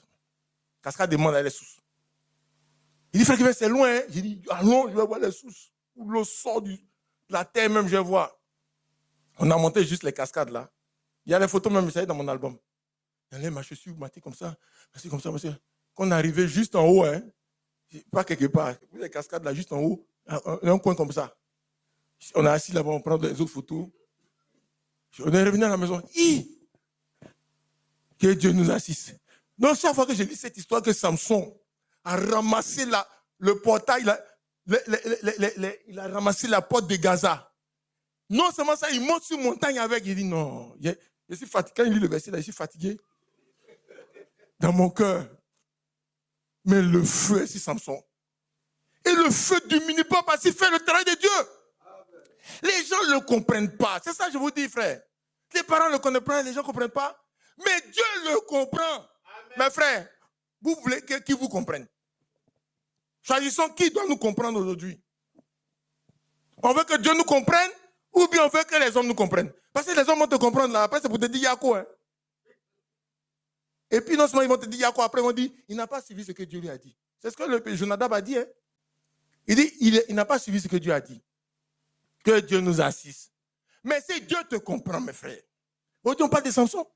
Cascades des monts, là, les sources. Il dit, frère, c'est loin. Hein? J'ai dit, allons, je vais voir les sources. Où l'eau sort de la terre même, je vais voir. On a monté juste les cascades là. Il y a les photos même, ça y est, dans mon album. Il y a ma chaussure, maté comme ça, monsieur. Quand on est arrivé juste en haut, hein, pas quelque part, les cascades là, juste en haut, un coin comme ça. On est assis là-bas, on prend des autres photos. On est revenu à la maison. Que Dieu nous assiste. Donc, chaque fois que je lis cette histoire que Samson a ramassé le portail, il a ramassé la porte de Gaza. Non seulement ça, il monte sur une montagne avec. Il dit non, je suis fatigué. Quand il lit le verset là, je suis fatigué. Dans mon cœur. Mais le feu est sur Samson. Et le feu ne diminue pas parce qu'il fait le travail de Dieu. Les gens ne le comprennent pas. C'est ça que je vous dis, frère. Les parents le connaissent pas, les gens ne comprennent pas. Mais Dieu le comprend. Amen. Mes frères, vous voulez qui vous comprenne? Choisissons qui doit nous comprendre aujourd'hui. On veut que Dieu nous comprenne ou bien on veut que les hommes nous comprennent. Parce que les hommes vont te comprendre là. Après, c'est pour te dire Yako. Hein. Et puis non seulement ils vont te dire Yako, après ils vont dire il n'a pas suivi ce que Dieu lui a dit. C'est ce que le Jonadab a dit. Hein. Il dit il n'a pas suivi ce que Dieu a dit. Que Dieu nous assiste. Mais si Dieu te comprend, mes frères. Aujourd'hui, on parle de Samson.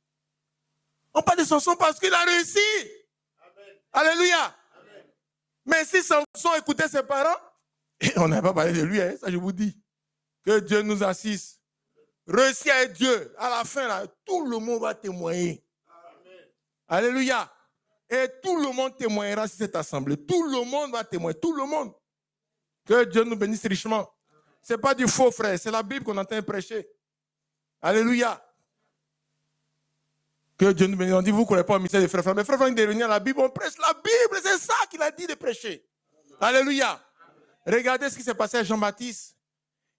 On parle de Samson parce qu'il a réussi. Amen. Alléluia. Amen. Mais si Samson écoutait ses parents, on n'a pas parlé de lui, hein, ça je vous dis. Que Dieu nous assiste. Réussir avec Dieu. À la fin, là, tout le monde va témoigner. Amen. Alléluia. Et tout le monde témoignera sur cette assemblée. Tout le monde va témoigner. Tout le monde. Que Dieu nous bénisse richement. Ce n'est pas du faux, frère. C'est la Bible qu'on entend prêcher. Alléluia. Que Dieu nous bénisse. On dit, vous ne connaissez pas le mystère des frères. Mais frères, frères, de revenir à la Bible, on prêche la Bible. C'est ça qu'il a dit de prêcher. Alléluia. Regardez ce qui s'est passé à Jean-Baptiste.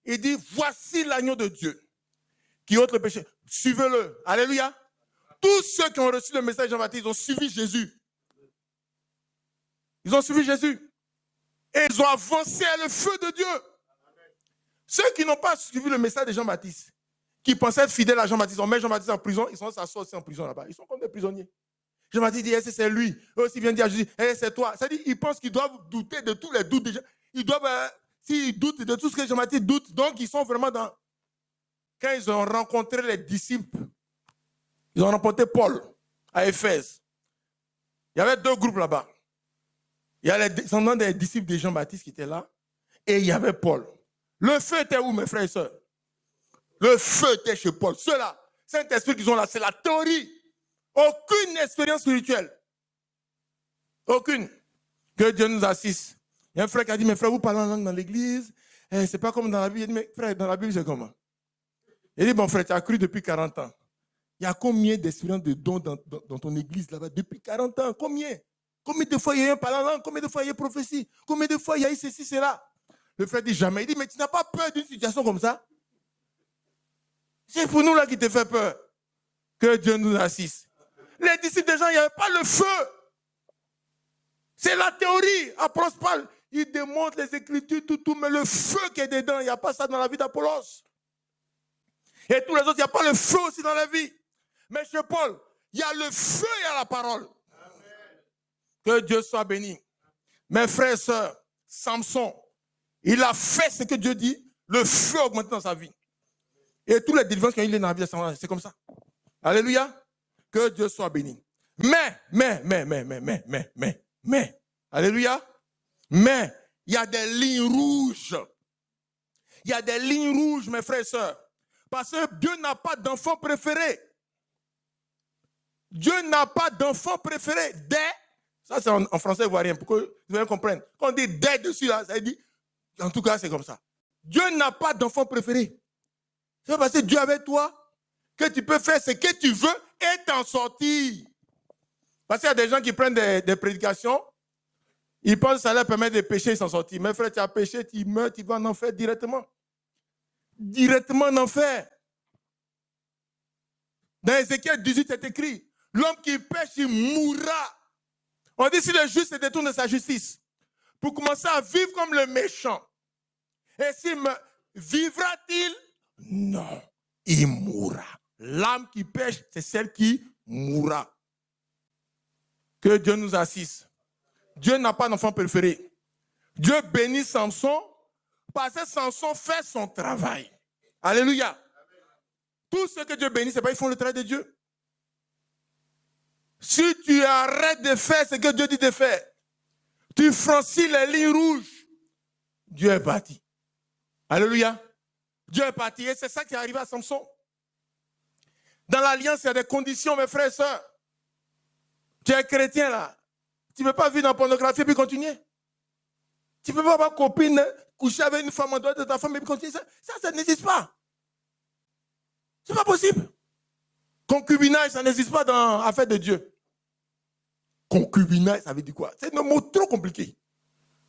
Il dit, voici l'agneau de Dieu qui ôte le péché. Suivez-le. Alléluia. Tous ceux qui ont reçu le message de Jean-Baptiste ont suivi Jésus. Ils ont suivi Jésus. Et ils ont avancé à le feu de Dieu. Ceux qui n'ont pas suivi le message de Jean-Baptiste, qui pensaient être fidèles à Jean-Baptiste, on met Jean-Baptiste en prison, ils sont s'assoient aussi en prison là-bas. Ils sont comme des prisonniers. Jean-Baptiste dit, c'est lui. Eux aussi viennent dire à Jésus, c'est toi. C'est-à-dire, ils pensent qu'ils doivent douter de tous les doutes des gens. Ils doivent, s'ils doutent de tout ce que Jean-Baptiste doute, donc ils sont vraiment dans... Quand ils ont rencontré les disciples, ils ont rencontré Paul à Éphèse. Il y avait deux groupes là-bas. Il y a les descendants des disciples de Jean-Baptiste qui étaient là, et il y avait Paul. Le feu était où, mes frères et sœurs? Le feu était chez Paul. Ceux-là, Saint-Esprit qu'ils ont là, c'est la théorie. Aucune expérience spirituelle. Aucune. Que Dieu nous assiste. Il y a un frère qui a dit, mes frères, vous parlez en langue dans l'église. C'est pas comme dans la Bible. Il dit, mais frère, dans la Bible, c'est comment? Il dit, bon frère, tu as cru depuis 40 ans. Il y a combien d'expériences de dons dans ton église là-bas? Depuis 40 ans, combien? Combien de fois il y a eu un parlant en langue? Combien de fois il y a eu prophétie? Combien de fois il y a eu ceci, cela? Le frère dit jamais. Il dit, mais tu n'as pas peur d'une situation comme ça? C'est pour nous là qui te fait peur. Que Dieu nous assiste. Les disciples des gens, il n'y avait pas le feu. C'est la théorie. Apollos parle, il démontre les Écritures, tout, mais le feu qui est dedans, il n'y a pas ça dans la vie d'Apollos. Et tous les autres, il n'y a pas le feu aussi dans la vie. Mais chez Paul, il y a le feu et il y a la parole. Amen. Que Dieu soit béni. Mes frères et sœurs, Samson, il a fait ce que Dieu dit, le feu a augmenté dans sa vie. Et tous les délivrances qu'il y a eu dans la vie de Samson, c'est comme ça. Alléluia. Que Dieu soit béni. Mais, alléluia. Mais, il y a des lignes rouges. Il y a des lignes rouges, mes frères et sœurs. Parce que Dieu n'a pas d'enfant préféré. Dieu n'a pas d'enfant préféré. Ça c'est en français ivoirien, pour que vous allez comprendre. Quand on dit des dessus, là, ça dit, en tout cas, c'est comme ça. Dieu n'a pas d'enfant préféré. C'est parce que Dieu est avec toi que tu peux faire ce que tu veux et t'en sortir. Parce qu'il y a des gens qui prennent des prédications, ils pensent que ça leur permet de pécher et s'en sortir. Mais frère, tu as péché, tu meurs, tu vas en enfer directement. Directement en enfer. Dans Ézéchiel 18, c'est écrit, l'homme qui pêche, il mourra. On dit si le juste se détourne de sa justice, pour commencer à vivre comme le méchant. Et s'il meurt, vivra-t-il? Non, il mourra. L'âme qui pêche, c'est celle qui mourra. Que Dieu nous assiste. Dieu n'a pas d'enfant préféré. Dieu bénit Samson parce que Samson fait son travail. Alléluia. Tout ce que Dieu bénit, c'est pas ils font le travail de Dieu. Si tu arrêtes de faire ce que Dieu dit de faire, tu franchis les lignes rouges, Dieu est parti. Alléluia. Dieu est parti. Et c'est ça qui est arrivé à Samson. Dans l'alliance, il y a des conditions, mes frères et sœurs. Tu es chrétien là. Tu ne peux pas vivre dans la pornographie et puis continuer. Tu ne peux pas avoir copine, coucher avec une femme en dehors de ta femme et puis continuer. Ça n'existe pas. Ce n'est pas possible. Concubinage, ça n'existe pas dans l'affaire de Dieu. Concubinage, ça veut dire quoi? C'est un mot trop compliqué.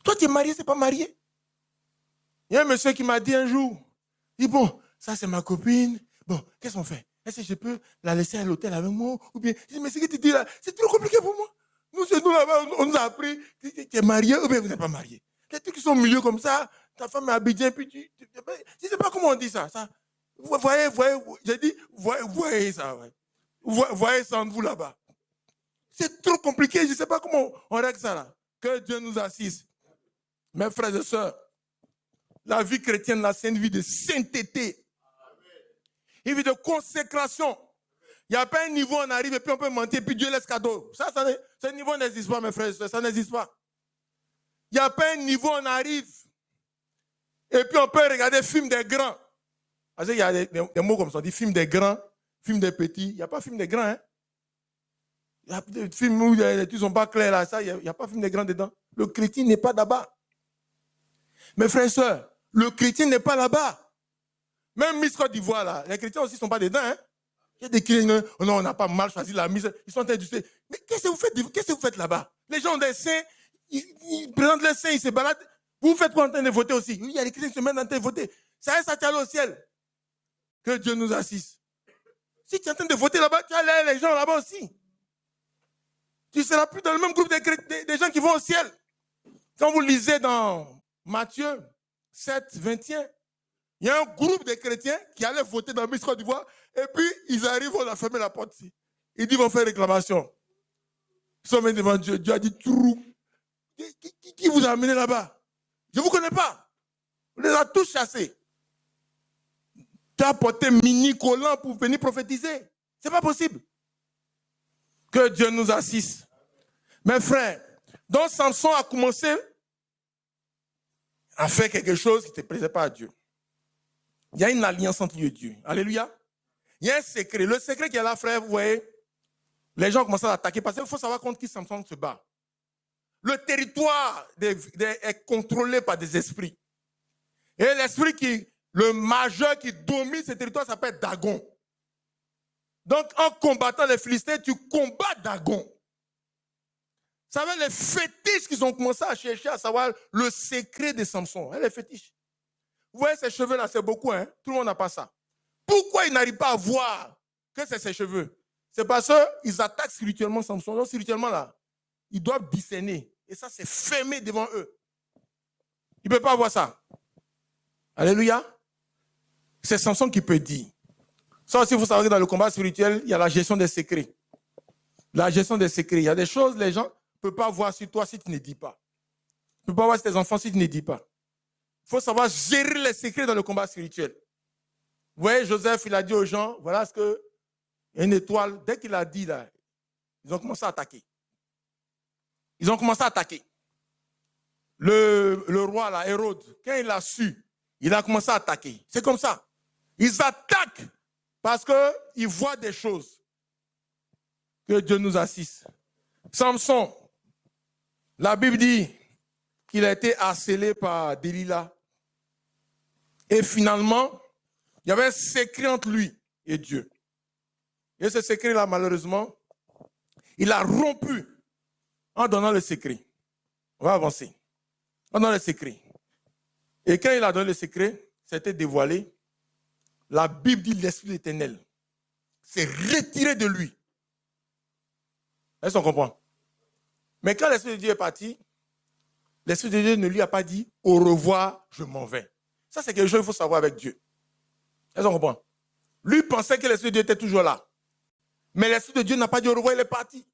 Toi, tu es marié, c'est pas marié. Il y a un monsieur qui m'a dit un jour, il dit, bon, ça c'est ma copine. Bon, qu'est-ce qu'on fait? Est-ce que je peux la laisser à l'hôtel avec moi? Ou bien, je dis, mais ce que tu dis là, c'est trop compliqué pour moi. Nous, chez nous là-bas, on nous a appris, tu es marié ou bien vous n'êtes pas marié. Les trucs qui sont au milieu comme ça, ta femme est habillée, puis je ne sais pas comment on dit ça. Vous voyez, j'ai dit, voyez ça, ouais. Voyez ça en vous là-bas. C'est trop compliqué, je ne sais pas comment on règle ça là. Que Dieu nous assiste. Mes frères et sœurs, la vie chrétienne, là, c'est une vie de sainteté. Une vie de consécration. Il n'y a pas un niveau, on arrive et puis on peut mentir, puis Dieu laisse cadeau. Ce niveau n'existe pas, mes frères et sœurs, ça n'existe pas. Il n'y a pas un niveau, on arrive et puis on peut regarder film des grands. Parce qu'il y a des mots comme ça, on dit film des grands, film des petits. Il n'y a pas film des grands, hein. Il y a des films où les trucs ne sont pas clairs, là, ça, il n'y a pas film des grands dedans. Le chrétien n'est pas là-bas. Mes frères et sœurs, le chrétien n'est pas là-bas. Même Miss Côte d'Ivoire, là, les chrétiens aussi ne sont pas dedans, hein. Il y a des chrétiens, oh non, on n'a pas mal choisi la mise, ils sont en train de dire, mais qu'est-ce que vous faites là-bas? Les gens ont des saints, ils présentent les saints, ils se baladent. Vous faites quoi en train de voter aussi? Il y a des chrétiens qui se mettent en train de voter. Ça y est, ça t'allait au ciel. Que Dieu nous assiste. Si tu es en train de voter là-bas, tu as les gens là-bas aussi. Tu ne seras plus dans le même groupe des gens qui vont au ciel. Quand vous lisez dans Matthieu 7, 21, il y a un groupe de chrétiens qui allaient voter dans Miss Côte d'Ivoire et puis ils arrivent, on a fermé la porte ici. Ils disent, ils vont faire réclamation. Ils sont venus devant Dieu. Dieu a dit, trou. Qui vous a amené là-bas? Je ne vous connais pas. On les a tous chassés. Tu as porté mini-collant pour venir prophétiser. Ce n'est pas possible. Que Dieu nous assiste. Mes frères, donc Samson a commencé à faire quelque chose qui ne te plaisait pas à Dieu. Il y a une alliance entre lui et Dieu. Alléluia. Il y a un secret. Le secret qu'il y a là, frère, vous voyez, les gens commencent à l'attaquer parce qu'il faut savoir contre qui Samson se bat. Le territoire est contrôlé par des esprits. Et l'esprit le majeur qui domine ce territoire s'appelle Dagon. Donc, en combattant les Philistins, tu combats Dagon. Vous savez, les fétiches qu'ils ont commencé à chercher à savoir le secret de Samson. Les fétiches. Vous voyez, ces cheveux-là, c'est beaucoup, hein? Tout le monde n'a pas ça. Pourquoi ils n'arrivent pas à voir que c'est ses cheveux? C'est parce qu'ils attaquent spirituellement Samson. Donc, spirituellement, là, ils doivent discerner. Et ça, c'est fermé devant eux. Ils ne peuvent pas voir ça. Alléluia. C'est Samson qui peut dire. Ça aussi, il faut savoir que dans le combat spirituel, il y a la gestion des secrets. La gestion des secrets. Il y a des choses, les gens ne peuvent pas voir sur toi si tu ne dis pas. Tu ne peux pas voir sur tes enfants si tu ne dis pas. Il faut savoir gérer les secrets dans le combat spirituel. Vous voyez, Joseph, il a dit aux gens, voilà ce que une étoile, dès qu'il a dit là, ils ont commencé à attaquer. Ils ont commencé à attaquer. Le roi, là, Hérode, quand il a su, il a commencé à attaquer. C'est comme ça. Ils attaquent parce qu'ils voient des choses. Que Dieu nous assiste. Samson, la Bible dit qu'il a été harcelé par Delilah. Et finalement, il y avait un secret entre lui et Dieu. Et ce secret-là, malheureusement, Il a rompu en donnant le secret. On va avancer. En donnant le secret. Et quand il a donné le secret, c'était dévoilé. La Bible dit l'Esprit de l'Éternel s'est retiré de lui. Est-ce qu'on comprend? Mais quand l'Esprit de Dieu est parti, l'Esprit de Dieu ne lui a pas dit « Au revoir, je m'en vais ». Ça, c'est quelque chose qu'il faut savoir avec Dieu. Est-ce qu'on comprend? Lui pensait que l'Esprit de Dieu était toujours là. Mais l'Esprit de Dieu n'a pas dit au revoir, il est parti.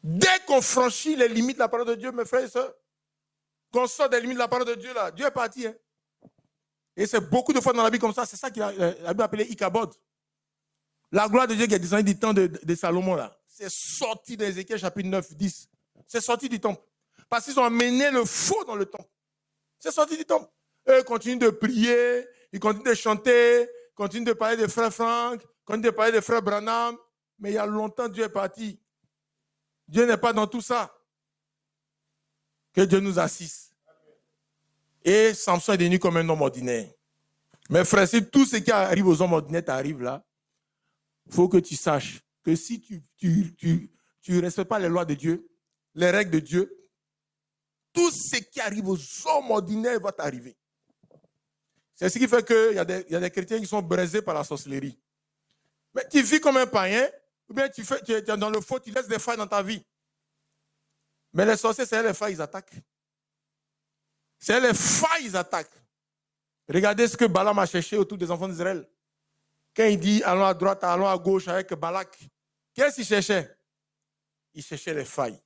Dès qu'on franchit les limites de la parole de Dieu, mes frères et sœurs, qu'on sort des limites de la parole de Dieu, là, Dieu est parti. Hein? Et c'est beaucoup de fois dans la Bible comme ça. C'est ça que la Bible appelait Ichabod. La gloire de Dieu qui est descendue du temps de Salomon, là, c'est sorti d'Ézéchiel chapitre 9, 10. C'est sorti du temple. Parce qu'ils ont amené le faux dans le temple. C'est sorti du temple. Eux continuent de prier, ils continuent de chanter, ils continuent de parler de frère Franck, ils continuent de parler de frère Branham. Mais il y a longtemps, Dieu est parti. Dieu n'est pas dans tout ça. Que Dieu nous assiste. Et Samson est devenu comme un homme ordinaire. Mais frère, si tout ce qui arrive aux hommes ordinaires t'arrive là, il faut que tu saches que si tu ne respectes pas les lois de Dieu, les règles de Dieu, tout ce qui arrive aux hommes ordinaires va t'arriver. C'est ce qui fait qu'il y a des chrétiens qui sont brisés par la sorcellerie. Mais tu vis comme un païen, ou bien tu es dans le faux, tu laisses des failles dans ta vie. Mais les sorciers, c'est les failles, ils attaquent. C'est les failles, ils attaquent. Regardez ce que Balaam a cherché autour des enfants d'Israël. Quand il dit allons à droite, allons à gauche avec Balak, qu'est-ce qu'il cherchait? Il cherchait les failles.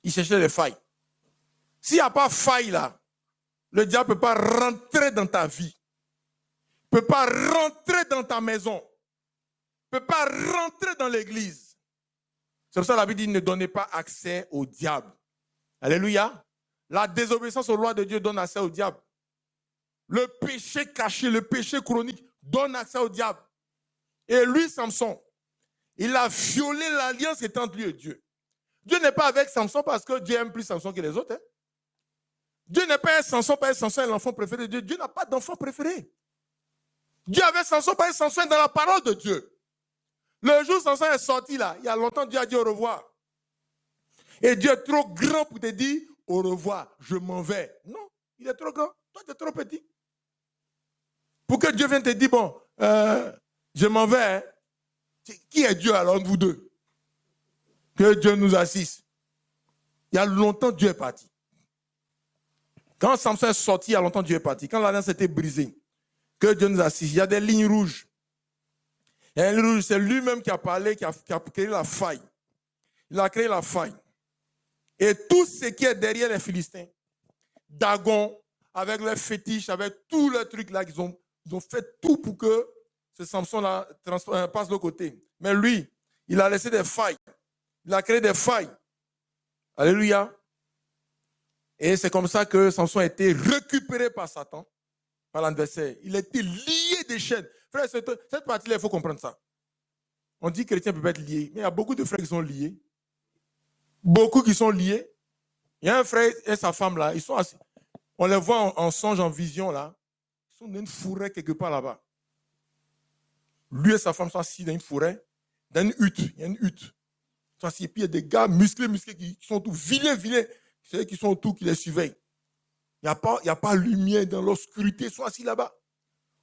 Il cherchait les failles. S'il n'y a pas faille là, le diable ne peut pas rentrer dans ta vie. Il ne peut pas rentrer dans ta maison. Il ne peut pas rentrer dans l'église. C'est pour ça que la Bible dit ne donnez pas accès au diable. Alléluia. La désobéissance aux lois de Dieu donne accès au diable. Le péché caché, le péché chronique donne accès au diable. Et lui, Samson, il a violé l'alliance qui était entre lui et Dieu. Dieu n'est pas avec Samson parce que Dieu aime plus Samson que les autres. Hein? Dieu n'est pas un Samson parce que Samson est l'enfant préféré de Dieu. Dieu n'a pas d'enfant préféré. Dieu avait Samson parce que Samson est dans la parole de Dieu. Le jour où Samson est sorti là, il y a longtemps, Dieu a dit au revoir. Et Dieu est trop grand pour te dire au revoir, je m'en vais. Non, il est trop grand. Toi, tu es trop petit. Pour que Dieu vienne te dire, bon, je m'en vais. Hein? Qui est Dieu alors, vous deux? Que Dieu nous assiste. Il y a longtemps, Dieu est parti. Quand Samson est sorti, il y a longtemps, Dieu est parti. Quand l'alliance était brisée, que Dieu nous assiste. Il y a des lignes rouges. Il y a une ligne rouge, c'est lui-même qui a parlé, qui a créé la faille. Il a créé la faille. Et tout ce qui est derrière les Philistins, Dagon, avec leurs fétiches, avec tous les trucs là, ils ont fait tout pour que ce Samson-là passe de l'autre côté. Mais lui, il a laissé des failles. Il a créé des failles. Alléluia. Et c'est comme ça que Samson a été récupéré par Satan, par l'adversaire. Il a été lié des chaînes. Frère, cette partie-là, il faut comprendre ça. On dit que les chrétiens peuvent être liés, mais il y a beaucoup de frères qui sont liés. Beaucoup qui sont liés. Il y a un frère et sa femme là, ils sont assis. On les voit en songe, en vision là. Ils sont dans une forêt quelque part là-bas. Lui et sa femme sont assis dans une forêt, dans une hutte. Il y a une hutte. Ils sont assis. Et puis il y a des gars musclés qui sont tous vilains. C'est eux qui sont autour, qui les surveillent. Il n'y a pas lumière dans l'obscurité. Ils sont assis là-bas.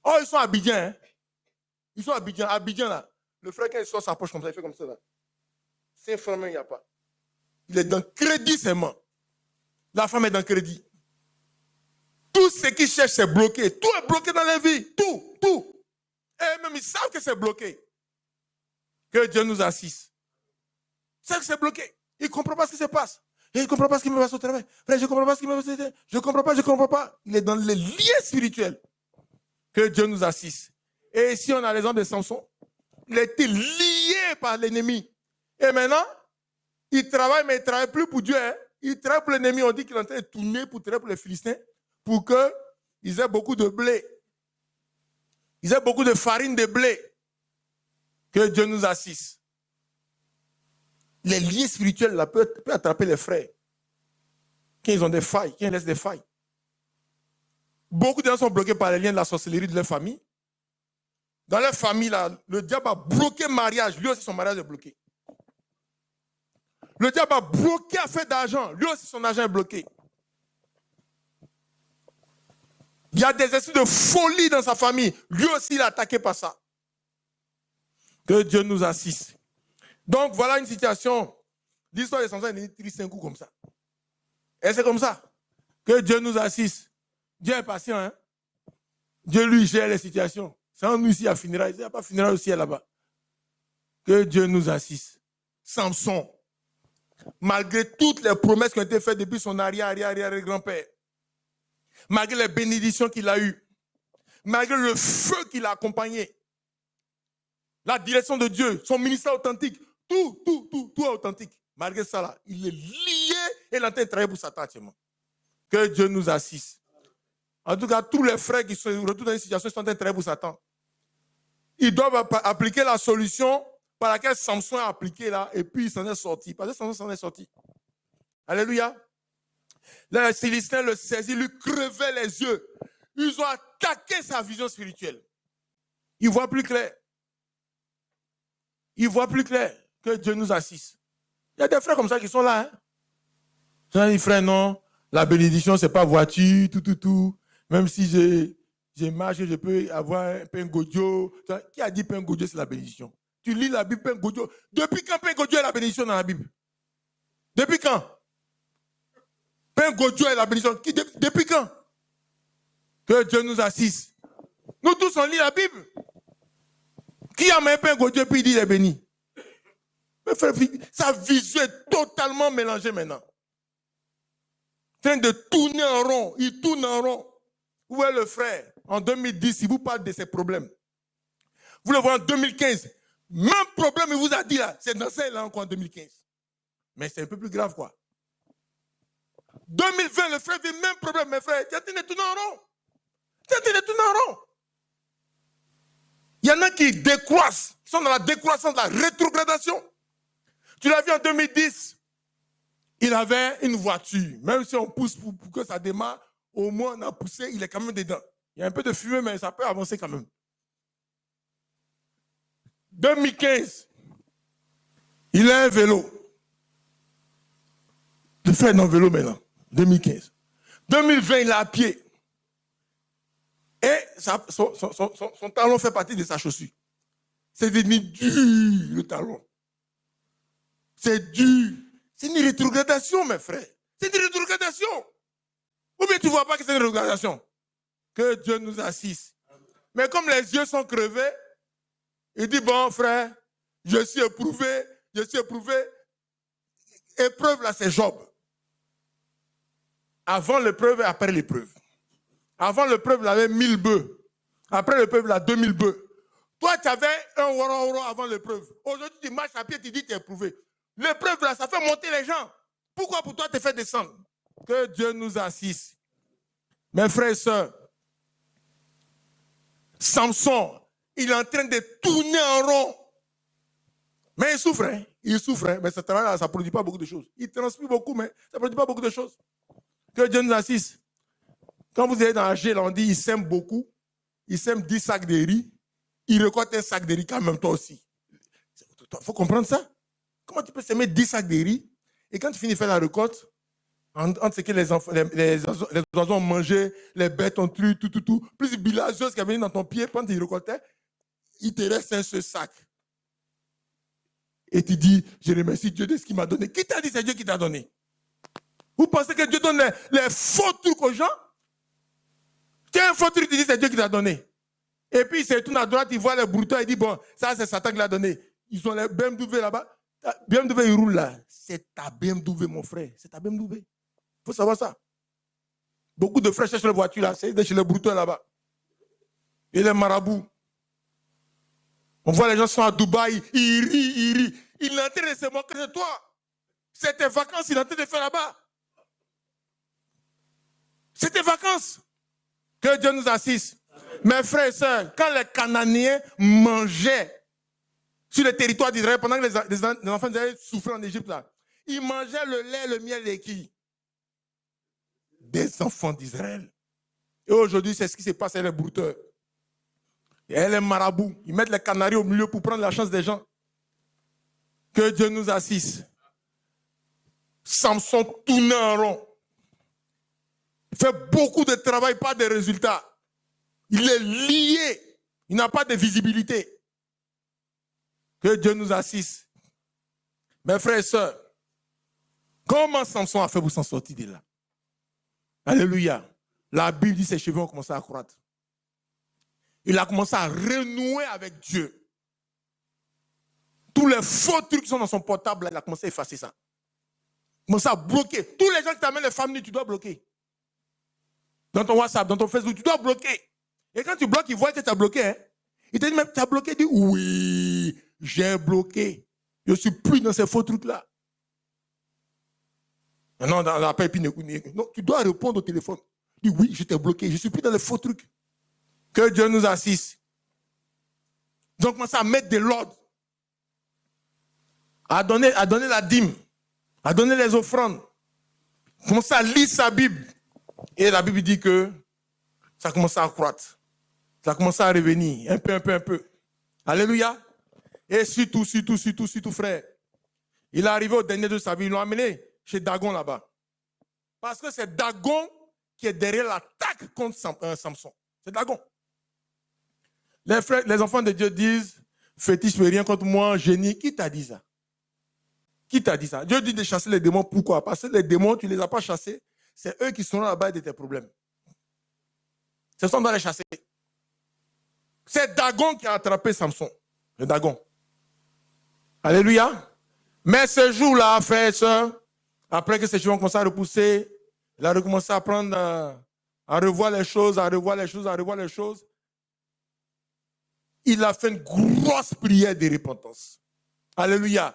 Oh, ils sont à Abidjan. Hein? Ils sont à Abidjan. Abidjan là. Le frère, quand il sort sa poche comme ça, il fait comme ça là. 5 francs, il n'y a pas. Il est dans crédit seulement. La femme est dans crédit. Tout ce qu'ils cherchent, c'est bloqué. Tout est bloqué dans la vie. Tout. Et même ils savent que c'est bloqué. Que Dieu nous assiste. Ils savent que c'est bloqué. Ils ne comprennent pas ce qui se passe. Et ils ne comprennent pas ce qui me passe au travail. Frère, je ne comprends pas ce qui me passe au travail. Je ne comprends pas. Il est dans les liens spirituels. Que Dieu nous assiste. Et ici, on a l'exemple de Samson. Il a été lié par l'ennemi. Et maintenant, il travaille, mais il ne travaille plus pour Dieu. Hein. Il travaille pour l'ennemi. On dit qu'il est en train de tourner pour travailler pour les Philistins, pour qu'ils aient beaucoup de blé. Ils aient beaucoup de farine de blé. Que Dieu nous assiste. Les liens spirituels là, peuvent attraper les frères. Quand ils ont des failles, quand ils laissent des failles. Beaucoup de gens sont bloqués par les liens de la sorcellerie de leur famille. Dans leur famille, là, le diable a bloqué le mariage. Lui aussi, son mariage est bloqué. Le diable a bloqué affaire d'argent. Lui aussi, son argent est bloqué. Il y a des esprits de folie dans sa famille. Lui aussi, il est attaqué par ça. Que Dieu nous assiste. Donc, voilà une situation. L'histoire de Samson est triste un coup comme ça. Et c'est comme ça. Que Dieu nous assiste. Dieu est patient. Hein? Dieu lui gère les situations. C'est en nous ici à funérailles. Il n'y a pas funérailles au ciel là-bas. Que Dieu nous assiste. Samson, malgré toutes les promesses qui ont été faites depuis son arrière-grand-père, malgré les bénédictions qu'il a eues, malgré le feu qui l'a accompagné, la direction de Dieu, son ministère authentique, tout est authentique. Malgré ça, là, il est lié et il est en train de travailler pour Satan actuellement. Que Dieu nous assiste. En tout cas, tous les frères qui se retrouvent dans une situation sont en train de travailler pour Satan. Ils doivent appliquer la solution par laquelle Samson a appliqué là, et puis il s'en est sorti. Parce que Samson s'en est sorti. Alléluia. Les Philistins le saisissent, lui crevaient les yeux. Ils ont attaqué sa vision spirituelle. Il voit plus clair. Il voit plus clair. Que Dieu nous assiste. Il y a des frères comme ça qui sont là. Hein? Des frères, non, la bénédiction, c'est pas voiture, tout. Même si j'ai marché, je peux avoir un pain godio. Qui a dit pain godio, c'est la bénédiction? Tu lis la Bible, pain godio. Depuis quand pain godio est la bénédiction dans la Bible? Depuis quand? Pain godio est la bénédiction. Depuis quand? Que Dieu nous assiste. Nous tous, on lit la Bible. Qui a mis un pain godio puis il dit il est béni? Mais frère, sa vision est totalement mélangée maintenant. En train de tourner en rond. Il tourne en rond. Où est le frère? En 2010, il vous parle de ses problèmes. Vous le voyez en 2015. Même problème, il vous a dit là. C'est dans celle-là encore en 2015. Mais c'est un peu plus grave, quoi. 2020, le frère vit le même problème. Mes frères, tu es en train de tourner en rond. Tu es en train de tourner en rond. Il y en a qui décroissent, qui sont dans la décroissance, la rétrogradation. Tu l'as vu en 2010, il avait une voiture. Même si on pousse pour que ça démarre, au moins on a poussé, il est quand même dedans. Il y a un peu de fumée, mais ça peut avancer quand même. 2015, il a un vélo. Le frère est dans le vélo maintenant. 2015. 2020, il est à pied. Et son talon fait partie de sa chaussure. C'est devenu dur, le talon. C'est dur. C'est une rétrogradation, mes frères. C'est une rétrogradation. Ou bien tu ne vois pas que c'est une rétrogradation. Que Dieu nous assiste. Mais comme les yeux sont crevés, il dit, bon, frère, je suis éprouvé. Épreuve, là, c'est Job. Avant l'épreuve et après l'épreuve. Avant l'épreuve, il avait 1000 bœufs. Après l'épreuve, il a 2000 bœufs. Toi, tu avais un euro avant l'épreuve. Aujourd'hui, tu marches à pied, tu dis que tu es éprouvé. L'épreuve, là, ça fait monter les gens. Pourquoi pour toi, tu fais descendre? Que Dieu nous assiste. Mes frères et sœurs, Samson, il est en train de tourner en rond. Mais il souffre, hein? Il souffre, hein? Mais ça ne produit pas beaucoup de choses. Il transpire beaucoup, mais ça ne produit pas beaucoup de choses. Que Dieu nous assiste. Quand vous allez dans la gel, on dit il sème beaucoup. Il sème 10 sacs de riz. Il récolte un sac de riz quand même, toi aussi. Il faut comprendre ça. Comment tu peux semer 10 sacs de riz et quand tu finis de faire la récolte, entre ce que les oiseaux ont mangé, les bêtes ont tué, tout, plus de villageuse qui est venu dans ton pied pendant qu'ils récoltaient, il te reste un seul sac. Et tu dis, je remercie Dieu de ce qu'il m'a donné. Qui t'a dit c'est Dieu qui t'a donné? Vous pensez que Dieu donne les faux trucs aux gens? Tu as un faux truc, tu dis c'est Dieu qui t'a donné. Et puis il se tourne à droite, il voit les broutons, il dit bon, ça c'est Satan qui l'a donné. Ils ont les BMW là-bas. BMW, il roule là. C'est ta BMW, mon frère. C'est ta BMW. Il faut savoir ça. Beaucoup de frères cherchent les voitures là. C'est chez les broutons là-bas. Et les marabouts. On voit les gens sont à Dubaï. Ils rient. Il est en train de se moquer de toi. C'est tes vacances, il est en train de faire là-bas. C'est tes vacances. Que Dieu nous assiste. Mes frères et sœurs, quand les Cananéens mangeaient sur le territoire d'Israël, pendant que les enfants d'Israël souffraient en Égypte, là, ils mangeaient le lait, le miel et qui? Des enfants d'Israël. Et aujourd'hui, c'est ce qui se passe avec les brouteurs. Et les marabouts, ils mettent les canaris au milieu pour prendre la chance des gens. Que Dieu nous assiste. Samson tourne en rond. Il fait beaucoup de travail, pas de résultats. Il est lié. Il n'a pas de visibilité. Que Dieu nous assiste. Mes frères et sœurs, comment Samson a fait pour s'en sortir de là? Alléluia. La Bible dit que ses cheveux ont commencé à croître. Il a commencé à renouer avec Dieu. Tous les faux trucs qui sont dans son portable, il a commencé à effacer ça. Il a commencé à bloquer. Tous les gens qui t'amènent les femmes nues, tu dois bloquer. Dans ton WhatsApp, dans ton Facebook, tu dois bloquer. Et quand tu bloques, ils voient que tu as bloqué. Hein? Ils te disent, mais tu as bloqué? Il dit, oui, j'ai bloqué. Je ne suis plus dans ces faux trucs-là. Non, dans l'appel, non, tu dois répondre au téléphone. Il dit, oui, je t'ai bloqué. Je ne suis plus dans les faux trucs. Que Dieu nous assiste. Donc, commence à mettre de l'ordre. À donner la dîme. À donner les offrandes. Commence à lire sa Bible. Et la Bible dit que ça commence à croître. Ça commence à revenir. Un peu. Alléluia. Et surtout, frère. Il est arrivé au dernier de sa vie. Ils l'ont amené chez Dagon là-bas. Parce que c'est Dagon qui est derrière l'attaque contre Samson. C'est Dagon. Les frères, les enfants de Dieu disent, fétiche ne rien contre moi, génie. Qui t'a dit ça? Qui t'a dit ça? Dieu dit de chasser les démons. Pourquoi? Parce que les démons, tu ne les as pas chassés. C'est eux qui sont là-bas de tes problèmes. Ce sont dans les chasser. C'est Dagon qui a attrapé Samson. Le Dagon. Alléluia. Mais ce jour-là, frère et sœur, après que ces cheveux ont commencé à repousser, il a recommencé à prendre, à revoir les choses. Il a fait une grosse prière de repentance. Alléluia.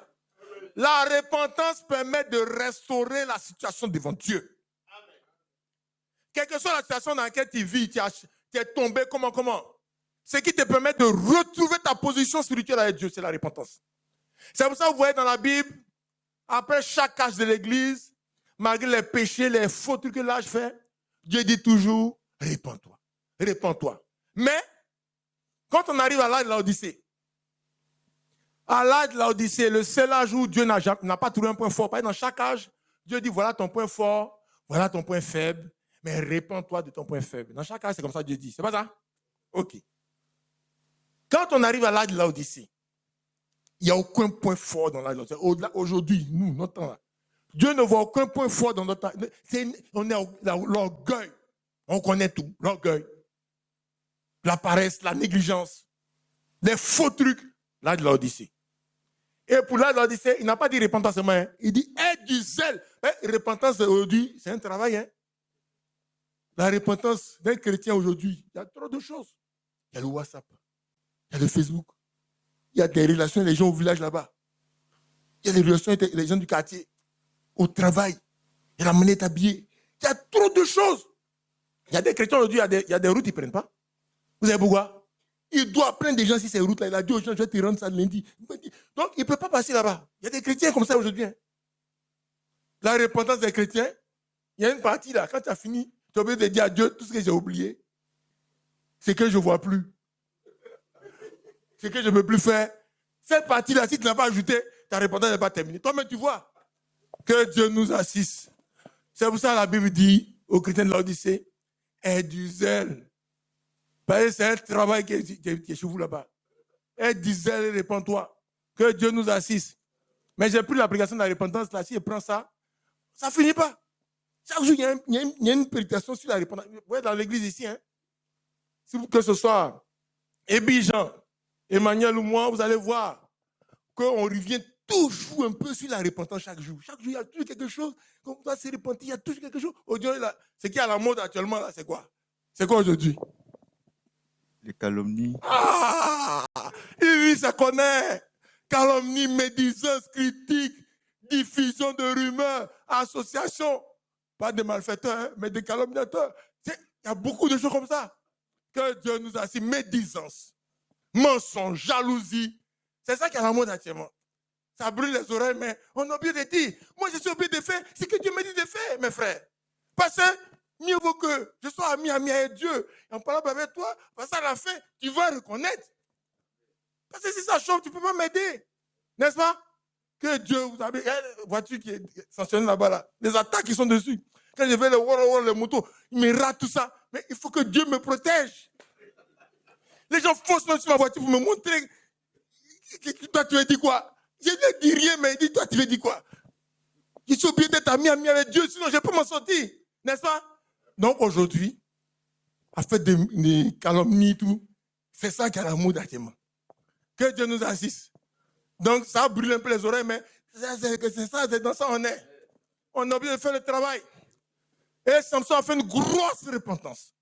La repentance permet de restaurer la situation devant Dieu. Amen. Quelle que soit la situation dans laquelle tu vis, tu es tombé, comment? Ce qui te permet de retrouver ta position spirituelle avec Dieu, c'est la repentance. C'est pour ça que vous voyez dans la Bible, après chaque âge de l'église, malgré les péchés, les fautes que l'âge fait, Dieu dit toujours, répands-toi. Mais, quand on arrive à l'âge de l'Odyssée, le seul âge où Dieu n'a pas trouvé un point fort. Parce que dans chaque âge, Dieu dit, voilà ton point fort, voilà ton point faible, mais répands-toi de ton point faible. Dans chaque âge, c'est comme ça que Dieu dit. C'est pas ça? Ok. Quand on arrive à l'âge de l'Odyssée, il n'y a aucun point fort dans l'âge de l'Odyssée. Aujourd'hui, nous, notre temps là, Dieu ne voit aucun point fort dans notre temps. On est l'orgueil. On connaît tout. L'orgueil. La paresse, la négligence. Les faux trucs. L'âge de l'Odyssée. Et pour l'âge de l'Odyssée, il n'a pas dit repentance seulement. Hein. Il dit aie du zèle. Repentance aujourd'hui, c'est un travail. Hein. La repentance d'un chrétien aujourd'hui, il y a trop de choses. Il y a le WhatsApp. Il y a le Facebook. Il y a des relations avec les gens au village là-bas. Il y a des relations avec les gens du quartier. Au travail. Il y a la manière d'habiller. Il y a trop de choses. Il y a des chrétiens aujourd'hui, il y a des routes qu'ils ne prennent pas. Vous savez pourquoi? Il doit prendre des gens sur ces routes-là. Il a dit aux gens, je vais te rendre ça lundi. Donc, il ne peut pas passer là-bas. Il y a des chrétiens comme ça aujourd'hui. Hein. La repentance des chrétiens, il y a une partie là, quand tu as fini, tu as oublié de dire à Dieu tout ce que j'ai oublié. C'est que je ne vois plus. C'est que je ne peux plus faire. Cette partie-là, si tu n'as pas ajouté, ta repentance n'est pas terminée. Toi-même, tu vois que Dieu nous assiste. C'est pour ça que la Bible dit aux chrétiens de l'Odyssée, aie du zèle. Parce que c'est un travail qui est chez vous là-bas. Aie du zèle et répands-toi. Que Dieu nous assiste. Mais j'ai pris l'application de la repentance là. Si je prends ça, ça ne finit pas. Chaque jour, il y a une prédication sur la repentance. Vous voyez dans l'église ici, hein? Que ce soit Jean, Emmanuel ou moi, vous allez voir qu'on revient toujours un peu sur la repentance chaque jour. Chaque jour, il y a toujours quelque chose. Quand on doit se repentir, il y a toujours quelque chose. Aujourd'hui, ce qui est à la mode actuellement, là, c'est quoi? C'est quoi aujourd'hui? Les calomnies. Ah! Il ça connaît. Calomnie, médisance, critique, diffusion de rumeurs, association. Pas de malfaiteurs, hein, mais de calomniateurs. Il y a beaucoup de choses comme ça. Que Dieu nous a dit, médisance, mensonge, jalousie. C'est ça qui est à la mode actuellement. Ça brûle les oreilles, mais on a oublié de dire. Moi, je suis obligé de faire ce que Dieu me dit de faire, mes frères. Parce que mieux vaut que je sois ami avec Dieu. Et en parlant avec toi, parce qu'à la fin, tu vas reconnaître. Parce que si ça chauffe, tu ne peux pas m'aider. N'est-ce pas? Que Dieu, vous savez, il y a une voiture qui est stationnée là-bas, là, les attaques qui sont dessus. Quand je vais les motos, ils me ratent tout ça. Mais il faut que Dieu me protège. Les gens foncent même sur ma voiture pour me montrer. Toi, tu veux dire quoi? Je ne dis rien, mais dis, toi, tu veux dire quoi? Je suis obligé d'être ami avec Dieu, sinon je ne peux m'en sortir. N'est-ce pas? Donc aujourd'hui, à faire des calomnies, tout, c'est ça qui a l'amour d'actement. Que Dieu nous assiste. Donc ça brûle un peu les oreilles, mais c'est dans ça on est. On a obligé de faire le travail. Et Samson a fait une grosse repentance.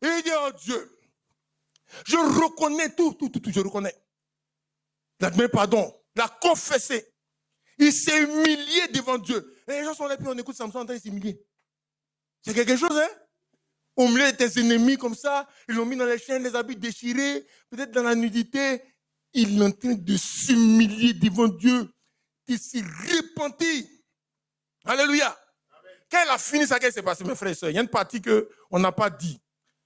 Et il dit, oh Dieu, je reconnais tout, je reconnais. Il a demandé pardon, il a confessé. Il s'est humilié devant Dieu. Et les gens sont là, puis on écoute Samson en train de s'humilier. C'est quelque chose, hein? Au milieu de tes ennemis comme ça, ils l'ont mis dans les chaînes, les habits déchirés, peut-être dans la nudité. Il est en train de s'humilier devant Dieu. Il s'est repenti. Alléluia. Amen. Quand il a fini ça, qu'est-ce qui s'est passé, mes frères et sœurs? Il y a une partie qu'on n'a pas dit,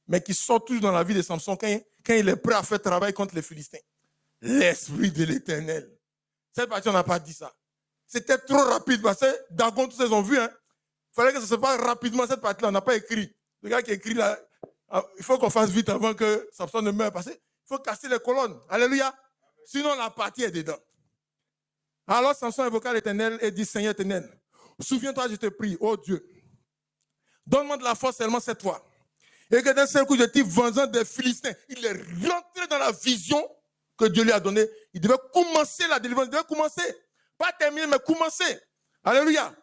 mais qui sort toujours dans la vie de Samson quand il est prêt à faire travail contre les Philistins. L'esprit de l'Éternel. Cette partie, on n'a pas dit ça. C'était trop rapide parce que Dagon, tous ils ont vu. Hein? Il fallait que ça se passe rapidement, cette partie-là. On n'a pas écrit. Le gars qui écrit là, il faut qu'on fasse vite avant que Samson ne meure. Parce qu'il faut casser les colonnes. Alléluia. Sinon, la partie est dedans. Alors Samson invoqua l'Éternel et dit, Seigneur Éternel, souviens-toi, je te prie, oh Dieu, donne-moi de la force seulement cette fois. Et que d'un seul coup, je t'ai vengeant des Philistins. Il est rentré dans la vision que Dieu lui a donnée. Il devait commencer la délivrance. Il devait commencer. Pas terminer, mais commencer. Alléluia.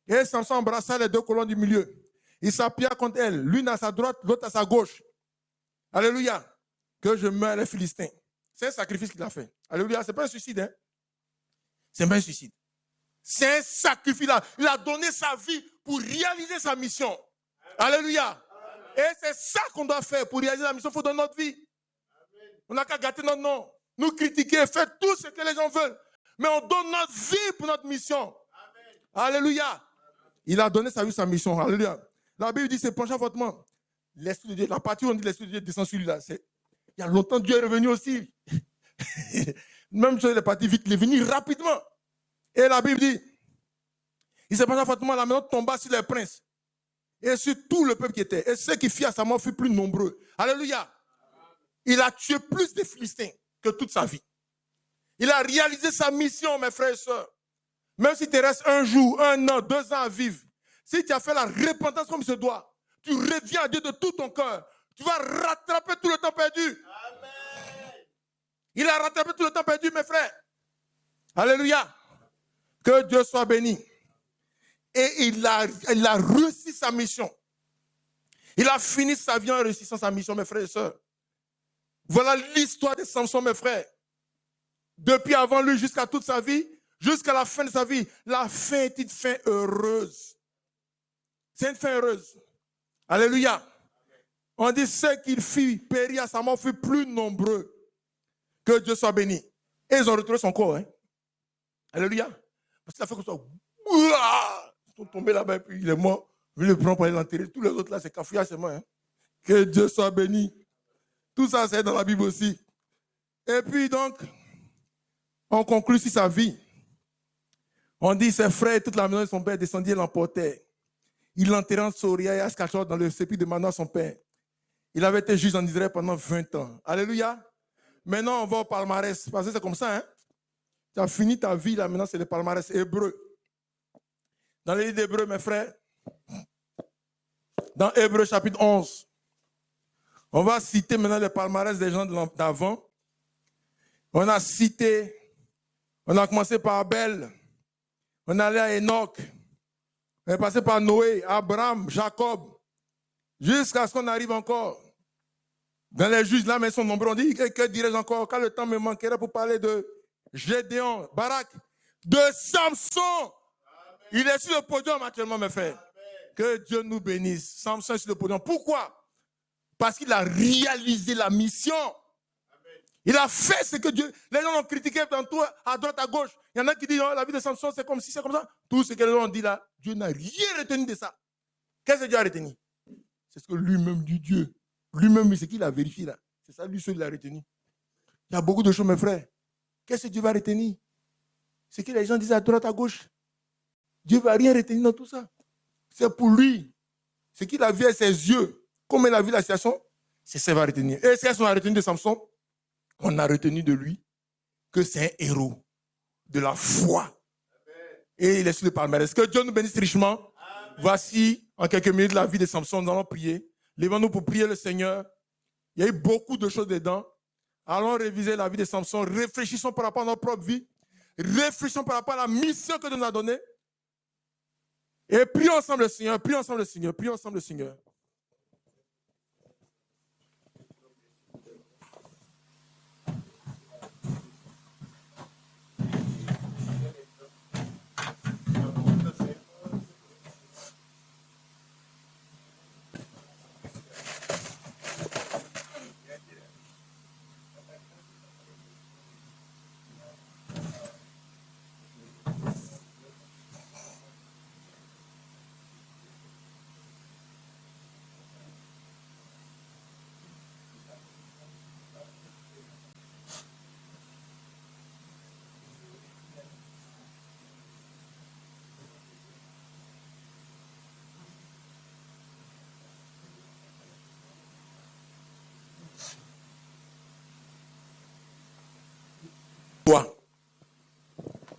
Et Samson embrassa les deux colonnes du milieu. Il s'appuya contre elles, l'une à sa droite, l'autre à sa gauche. Alléluia. Que je meure les Philistins. C'est un sacrifice qu'il a fait. Alléluia. Ce n'est pas un suicide. Hein? Ce n'est pas un suicide. C'est un sacrifice. Il a donné sa vie pour réaliser sa mission. Amen. Alléluia. Amen. Et c'est ça qu'on doit faire pour réaliser la mission. Il faut donner notre vie. Amen. On n'a qu'à gâter notre nom. Nous critiquer, faire tout ce que les gens veulent. Mais on donne notre vie pour notre mission. Amen. Alléluia. Amen. Il a donné sa vie, sa mission. Alléluia. La Bible dit, c'est penchant fortement. L'Esprit de Dieu, la partie où on dit l'Esprit de Dieu descend sur lui là. Il y a longtemps, Dieu est revenu aussi. Même chose, il est parti vite, il est venu rapidement. Et la Bible dit, il s'est penché fortement, la maison tomba sur les princes et sur tout le peuple qui était. Et ceux qui firent à sa mort furent plus nombreux. Alléluia. Il a tué plus de Philistins que toute sa vie. Il a réalisé sa mission, mes frères et sœurs. Même si tu restes un jour, 1 an, 2 ans à vivre, si tu as fait la repentance comme il se doit, tu reviens à Dieu de tout ton cœur, tu vas rattraper tout le temps perdu. Amen. Il a rattrapé tout le temps perdu, mes frères. Alléluia. Que Dieu soit béni. Et il a réussi sa mission. Il a fini sa vie en réussissant sa mission, mes frères et sœurs. Voilà l'histoire de Samson, mes frères. Depuis avant lui jusqu'à toute sa vie, jusqu'à la fin de sa vie, la fin est une fin heureuse. C'est une fin heureuse. Alléluia. On dit ceux qu'il fit périr à sa mort furent plus nombreux. Que Dieu soit béni. Et ils ont retrouvé son corps. Hein. Alléluia. Parce qu'il a fait comme ça. Ils sont tombés là-bas et puis il est mort. Je vais le prendre pour aller l'enterrer. Tous les autres là, c'est cafouillage, c'est moi. Hein. Que Dieu soit béni. Tout ça, c'est dans la Bible aussi. Et puis donc, on conclut sur sa vie. On dit ses frères et toute la maison de son père descendirent et l'emportèrent. Il l'enterra en Soria et à Ascachot dans le sépulcre de Manoah, son père. Il avait été juge en Israël pendant 20 ans. Alléluia. Maintenant, on va au palmarès. Parce que c'est comme ça, hein. Tu as fini ta vie, là, maintenant, c'est le palmarès hébreu. Dans le livre d'Hébreu, mes frères, dans Hébreu chapitre 11, on va citer maintenant le palmarès des gens d'avant. On a commencé par Abel, on est allé à Enoch, on est passé par Noé, Abraham, Jacob, jusqu'à ce qu'on arrive encore dans les juges, là, mais ils sont nombreux. On dit, que dirais-je encore, quand le temps me manquera pour parler de Gédéon, Barak, de Samson. Amen. Il est sur le podium actuellement, mes frères. Amen. Que Dieu nous bénisse. Samson est sur le podium. Pourquoi? Parce qu'il a réalisé la mission. Amen. Il a fait ce que Dieu... Les gens ont critiqué tantôt à droite, à gauche. Il y en a qui disent, oh, la vie de Samson, c'est comme si, c'est comme ça. Tout ce que les gens ont dit là, Dieu n'a rien retenu de ça. Qu'est-ce que Dieu a retenu? C'est ce que lui-même dit Dieu. Lui-même, c'est qu'il a vérifié là. C'est ça, lui seul, il a retenu. Il y a beaucoup de choses, mes frères. Qu'est-ce que Dieu va retenir? Ce que les gens disent à droite, à gauche. Dieu ne va rien retenir dans tout ça. C'est pour lui. Ce qu'il a vu avec ses yeux, comme il a vu la situation, c'est ça qu'il va retenir. Et qu'est-ce qu'on a retenu de Samson? On a retenu de lui que c'est un héros de la foi. Et il est sur le palmarès. Que Dieu nous bénisse richement. Amen. Voici, en quelques minutes, la vie de Samson. Nous allons prier. Lèvons-nous pour prier le Seigneur. Il y a eu beaucoup de choses dedans. Allons réviser la vie de Samson. Réfléchissons par rapport à notre propre vie. Réfléchissons par rapport à la mission que Dieu nous a donnée. Et prions ensemble le Seigneur. Prions ensemble le Seigneur. Prions ensemble le Seigneur.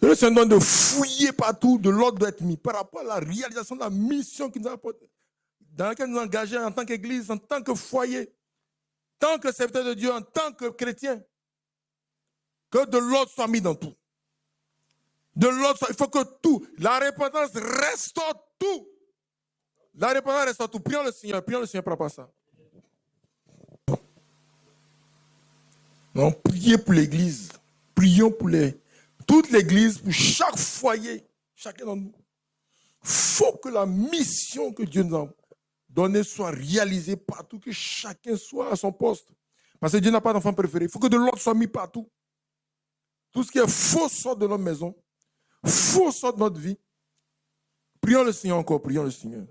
Le Seigneur de fouiller partout, de l'ordre doit être mis par rapport à la réalisation de la mission qu'il nous a apportée, dans laquelle nous engageons en tant qu'Église, en tant que foyer, en tant que serviteur de Dieu, en tant que chrétien. Que de l'ordre soit mis dans tout. De l'ordre, il faut que tout, la repentance restaure tout. La repentance restaure tout. Prions le Seigneur par rapport à ça. Non, priez pour l'Église. Prions pour toute l'Église, pour chaque foyer, chacun d'entre nous. Il faut que la mission que Dieu nous a donnée soit réalisée partout, que chacun soit à son poste. Parce que Dieu n'a pas d'enfant préféré. Il faut que de l'ordre soit mis partout. Tout ce qui est faux sort de notre maison, faux sort de notre vie. Prions le Seigneur encore, prions le Seigneur.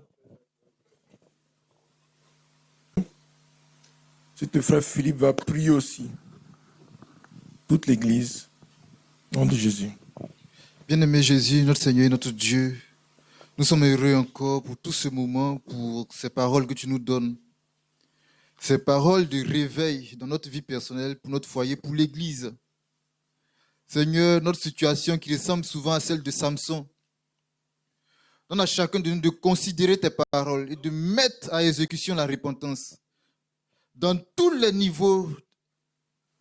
Si le frère Philippe va prier aussi. Toute l'Église. Au nom de Jésus. Bien-aimé Jésus, notre Seigneur et notre Dieu, nous sommes heureux encore pour tout ce moment, pour ces paroles que tu nous donnes. Ces paroles de réveil dans notre vie personnelle, pour notre foyer, pour l'Église. Seigneur, notre situation qui ressemble souvent à celle de Samson, donne à chacun de nous de considérer tes paroles et de mettre à exécution la repentance. Dans tous les niveaux,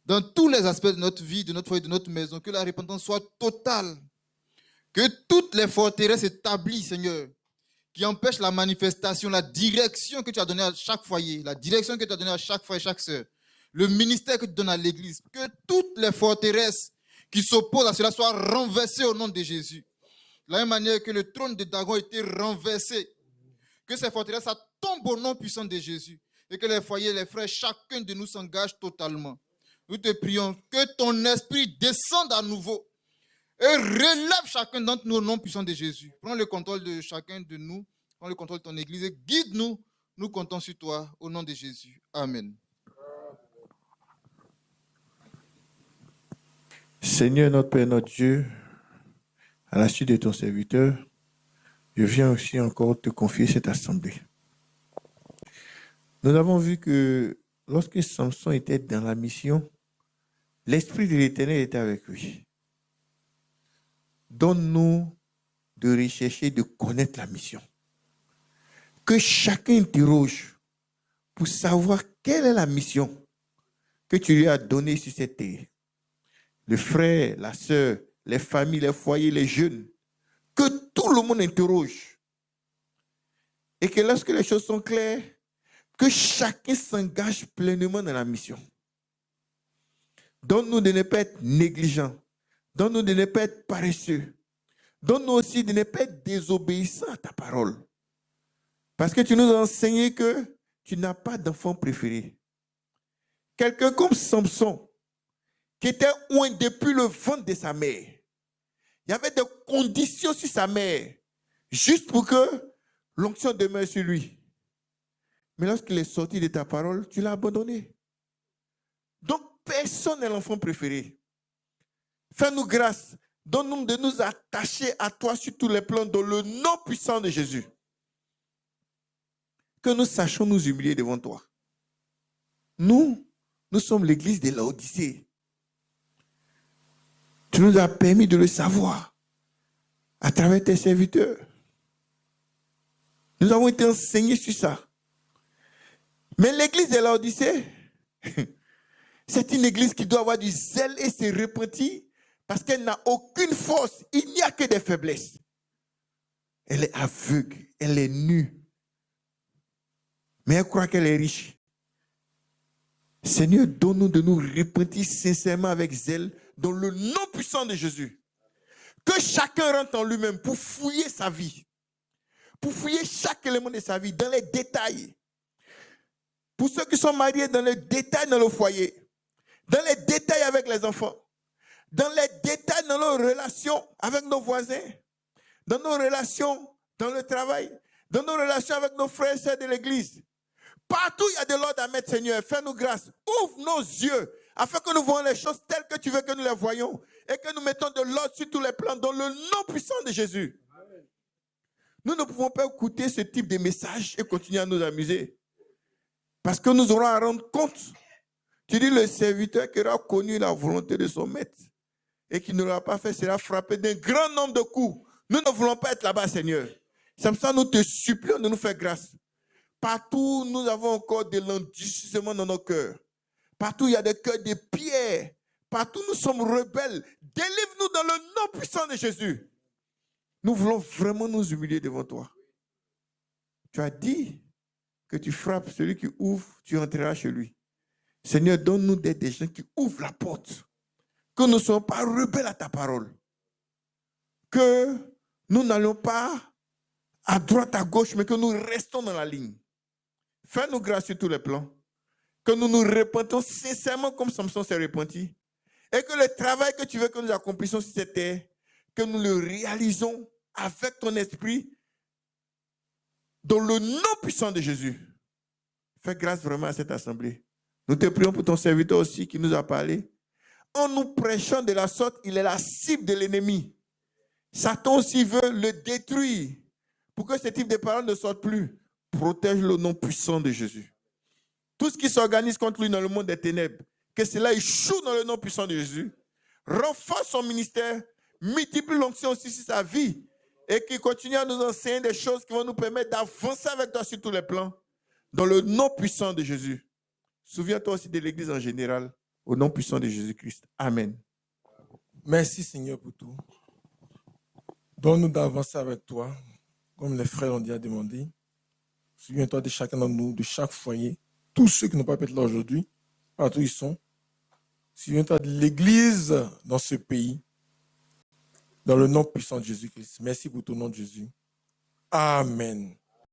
dans tous les aspects de notre vie, de notre foyer, de notre maison, que la repentance soit totale. Que toutes les forteresses établies, Seigneur, qui empêchent la manifestation, la direction que tu as donnée à chaque foyer, la direction que tu as donnée à chaque frère et chaque sœur, le ministère que tu donnes à l'Église, que toutes les forteresses qui s'opposent à cela soient renversées au nom de Jésus. De la même manière que le trône de Dagon a été renversé, que ces forteresses ça tombe au nom puissant de Jésus et que les foyers, les frères, chacun de nous s'engage totalement. Nous te prions que ton esprit descende à nouveau et relève chacun d'entre nous au nom puissant de Jésus. Prends le contrôle de chacun de nous, prends le contrôle de ton Église et guide-nous. Nous comptons sur toi au nom de Jésus. Amen. Seigneur, notre Père, notre Dieu, à la suite de ton serviteur, je viens aussi encore te confier cette assemblée. Nous avons vu que lorsque Samson était dans la mission, l'Esprit de l'Éternel était avec lui. Donne-nous de rechercher, de connaître la mission. Que chacun interroge pour savoir quelle est la mission que tu lui as donnée sur cette terre. Le frère, la sœur, les familles, les foyers, les jeunes. Que tout le monde interroge. Et que lorsque les choses sont claires, que chacun s'engage pleinement dans la mission. Donne-nous de ne pas être négligents. Donne-nous de ne pas être paresseux. Donne-nous aussi de ne pas être désobéissants à ta parole. Parce que tu nous as enseigné que tu n'as pas d'enfant préféré. Quelqu'un comme Samson, qui était oint depuis le ventre de sa mère. Il y avait des conditions sur sa mère, juste pour que l'onction demeure sur lui. Mais lorsqu'il est sorti de ta parole, tu l'as abandonné. Donc, personne n'est l'enfant préféré. Fais-nous grâce Donne-nous de nous attacher à toi sur tous les plans dans le nom puissant de Jésus. Que nous sachions nous humilier devant toi. Nous sommes l'église de Laodicée. Tu nous as permis de le savoir à travers tes serviteurs. Nous avons été enseignés sur ça. Mais l'église de Laodicée, c'est une église qui doit avoir du zèle et se repentir parce qu'elle n'a aucune force. Il n'y a que des faiblesses. Elle est aveugle, elle est nue. Mais elle croit qu'elle est riche. Seigneur, donne-nous de nous repentir sincèrement avec zèle dans le nom puissant de Jésus. Que chacun rentre en lui-même pour fouiller sa vie. Pour fouiller chaque élément de sa vie dans les détails. Pour ceux qui sont mariés, dans les détails dans le foyer. Dans les détails avec les enfants. Dans les détails dans nos relations avec nos voisins. Dans nos relations dans le travail. Dans nos relations avec nos frères et sœurs de l'église. Partout il y a de l'ordre à mettre, Seigneur. Fais-nous grâce. Ouvre nos yeux afin que nous voyons les choses telles que tu veux que nous les voyons et que nous mettons de l'ordre sur tous les plans dans le nom puissant de Jésus. Amen. Nous ne pouvons pas écouter ce type de message et continuer à nous amuser. Parce que nous aurons à rendre compte. Tu dis le serviteur qui aura connu la volonté de son maître et qui ne l'aura pas fait sera frappé d'un grand nombre de coups. Nous ne voulons pas être là-bas, Seigneur. C'est pour ça que nous te supplions de nous faire grâce. Partout, nous avons encore de l'endurcissement dans nos cœurs. Partout, il y a des cœurs de pierre. Partout, nous sommes rebelles. Délivre-nous dans le nom puissant de Jésus. Nous voulons vraiment nous humilier devant toi. Tu as dit que tu frappes celui qui ouvre, tu entreras chez lui. Seigneur, donne-nous d'être des gens qui ouvrent la porte. Que nous ne soyons pas rebelles à ta parole. Que nous n'allons pas à droite, à gauche, mais que nous restons dans la ligne. Fais-nous grâce sur tous les plans. Que nous nous repentons sincèrement comme Samson s'est repenti. Et que le travail que tu veux que nous accomplissions sur cette terre, que nous le réalisons avec ton esprit dans le nom puissant de Jésus. Fais grâce vraiment à cette assemblée. Nous te prions pour ton serviteur aussi qui nous a parlé. En nous prêchant de la sorte, il est la cible de l'ennemi. Satan aussi veut le détruire pour que ce type de paroles ne sortent plus. Protège le nom puissant de Jésus. Tout ce qui s'organise contre lui dans le monde des ténèbres, que cela échoue dans le nom puissant de Jésus. Renforce son ministère, multiplie l'onction aussi sur sa vie et qu'il continue à nous enseigner des choses qui vont nous permettre d'avancer avec toi sur tous les plans dans le nom puissant de Jésus. Souviens-toi aussi de l'Église en général, au nom puissant de Jésus-Christ. Amen. Merci Seigneur pour tout. Donne-nous d'avancer avec toi, comme les frères l'ont déjà demandé. Souviens-toi de chacun d'entre nous, de chaque foyer, tous ceux qui n'ont pas pu être là aujourd'hui, partout où ils sont. Souviens-toi de l'Église dans ce pays, dans le nom puissant de Jésus-Christ. Merci pour ton nom de Jésus. Amen.